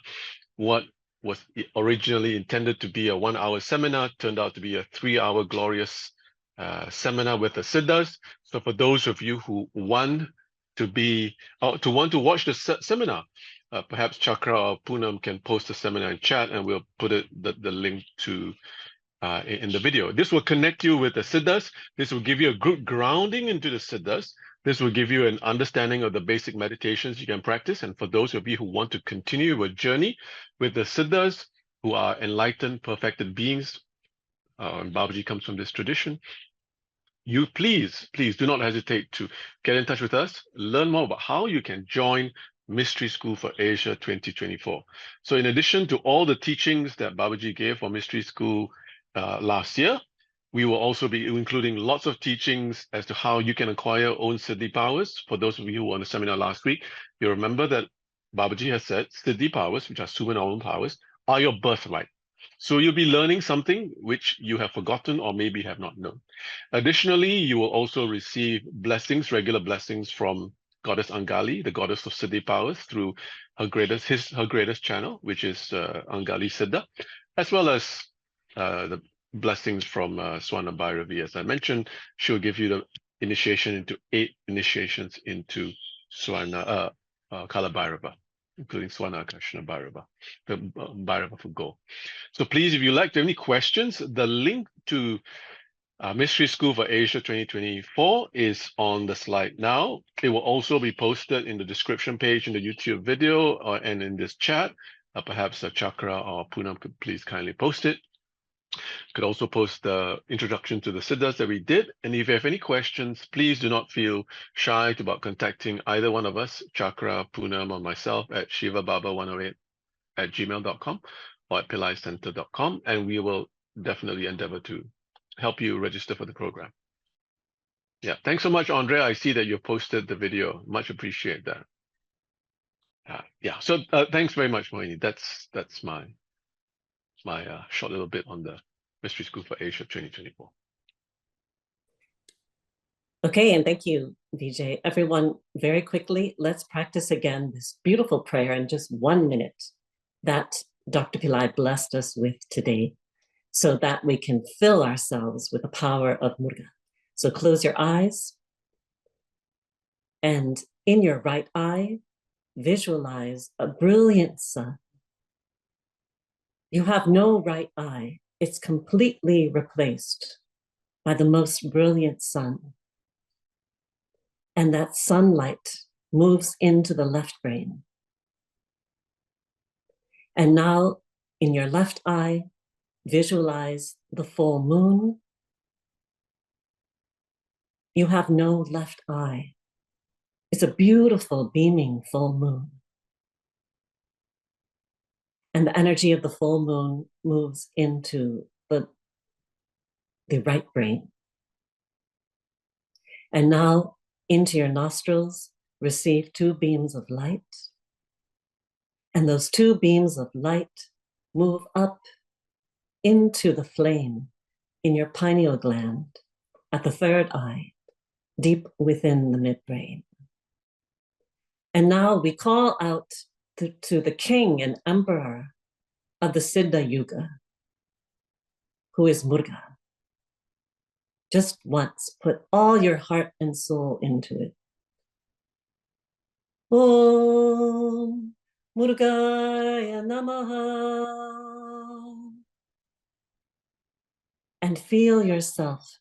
What was originally intended to be a 1-hour seminar turned out to be a 3-hour glorious seminar with the Siddhas. So for those of you who want to watch the seminar, perhaps Chakra or Poonam can post the seminar in chat, and we'll put the link to in the video. This will connect you with the Siddhas. This will give you a good grounding into the Siddhas. This will give you an understanding of the basic meditations you can practice. And for those of you who want to continue your journey with the Siddhas, who are enlightened, perfected beings, and Babaji comes from this tradition, you please do not hesitate to get in touch with us, learn more about how you can join Mystery School for Asia 2024. So in addition to all the teachings that Babaji gave for Mystery School last year, we will also be including lots of teachings as to how you can acquire your own Siddhi powers. For those of you who were on the seminar last week, you remember that Babaji has said Siddhi powers, which are supernormal powers, are your birthright. So you'll be learning something which you have forgotten or maybe have not known. Additionally, you will also receive blessings, regular blessings from Goddess Angali, the goddess of Siddhi powers, through her greatest channel, which is Angali Siddha, as well as the blessings from Swarna Bhairavi. As I mentioned, she'll give you the initiation into 8 initiations into Swarna Kala Bhairava, including Swarna Akashana Bhairava, the Bhairava for Go. So please, if you like to have any questions, the link to Mystery School for Asia 2024 is on the slide now. It will also be posted in the description page in the YouTube video and in this chat. Perhaps Chakra or Poonam could please kindly post it. Could also post the introduction to the Siddhas that we did. And if you have any questions, please do not feel shy about contacting either one of us, Chakra, Poonam, or myself at shivababa108@gmail.com or at pillaicenter.com, and we will definitely endeavor to help you register for the program. Yeah, thanks so much, Andrea. I see that you posted the video. Much appreciate that. Yeah, so thanks very much, Mohini. That's my short little bit on the Mystery School for Asia 2024. Okay, and thank you, Vijay. Everyone, very quickly, let's practice again this beautiful prayer in just 1 minute that Dr. Pillai blessed us with today, so that we can fill ourselves with the power of Muruga. So close your eyes, and in your right eye, visualize a brilliant sun. You have no right eye. It's completely replaced by the most brilliant sun. And that sunlight moves into the left brain. And now in your left eye, visualize the full moon. You have no left eye. It's a beautiful, beaming full moon. And the energy of the full moon moves into the right brain. And now into your nostrils, receive 2 beams of light. And those 2 beams of light move up into the flame in your pineal gland at the 3rd eye, deep within the midbrain. And now we call out to the king and emperor of the Siddha Yuga, who is Muruga. Just once, put all your heart and soul into it. Om Murugaya Namaha. And feel yourself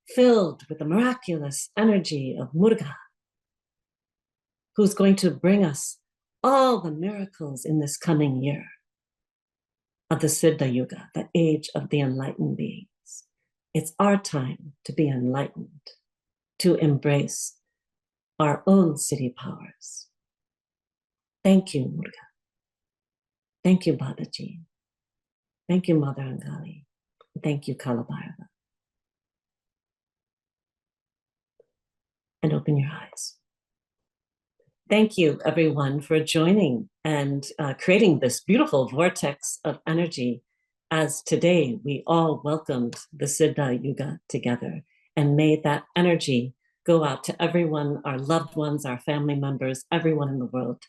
filled with the miraculous energy of Muruga, who's going to bring us all the miracles in this coming year of the Siddha Yuga, the age of the enlightened beings. It's our time to be enlightened, to embrace our own Siddhi powers. Thank you, Muruga. Thank you, Babaji. Thank you, Mother Angali. Thank you, Kala Bhairava. And open your eyes. Thank you, everyone, for joining and creating this beautiful vortex of energy as today we all welcomed the Siddha Yuga together and made that energy go out to everyone, our loved ones, our family members, everyone in the world,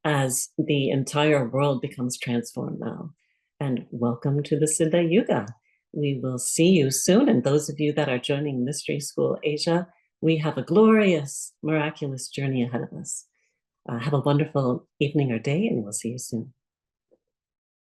as the entire world becomes transformed now. And welcome to the Siddha Yuga. We will see you soon. And those of you that are joining Mystery School Asia, we have a glorious, miraculous journey ahead of us. Have a wonderful evening or day, and we'll see you soon.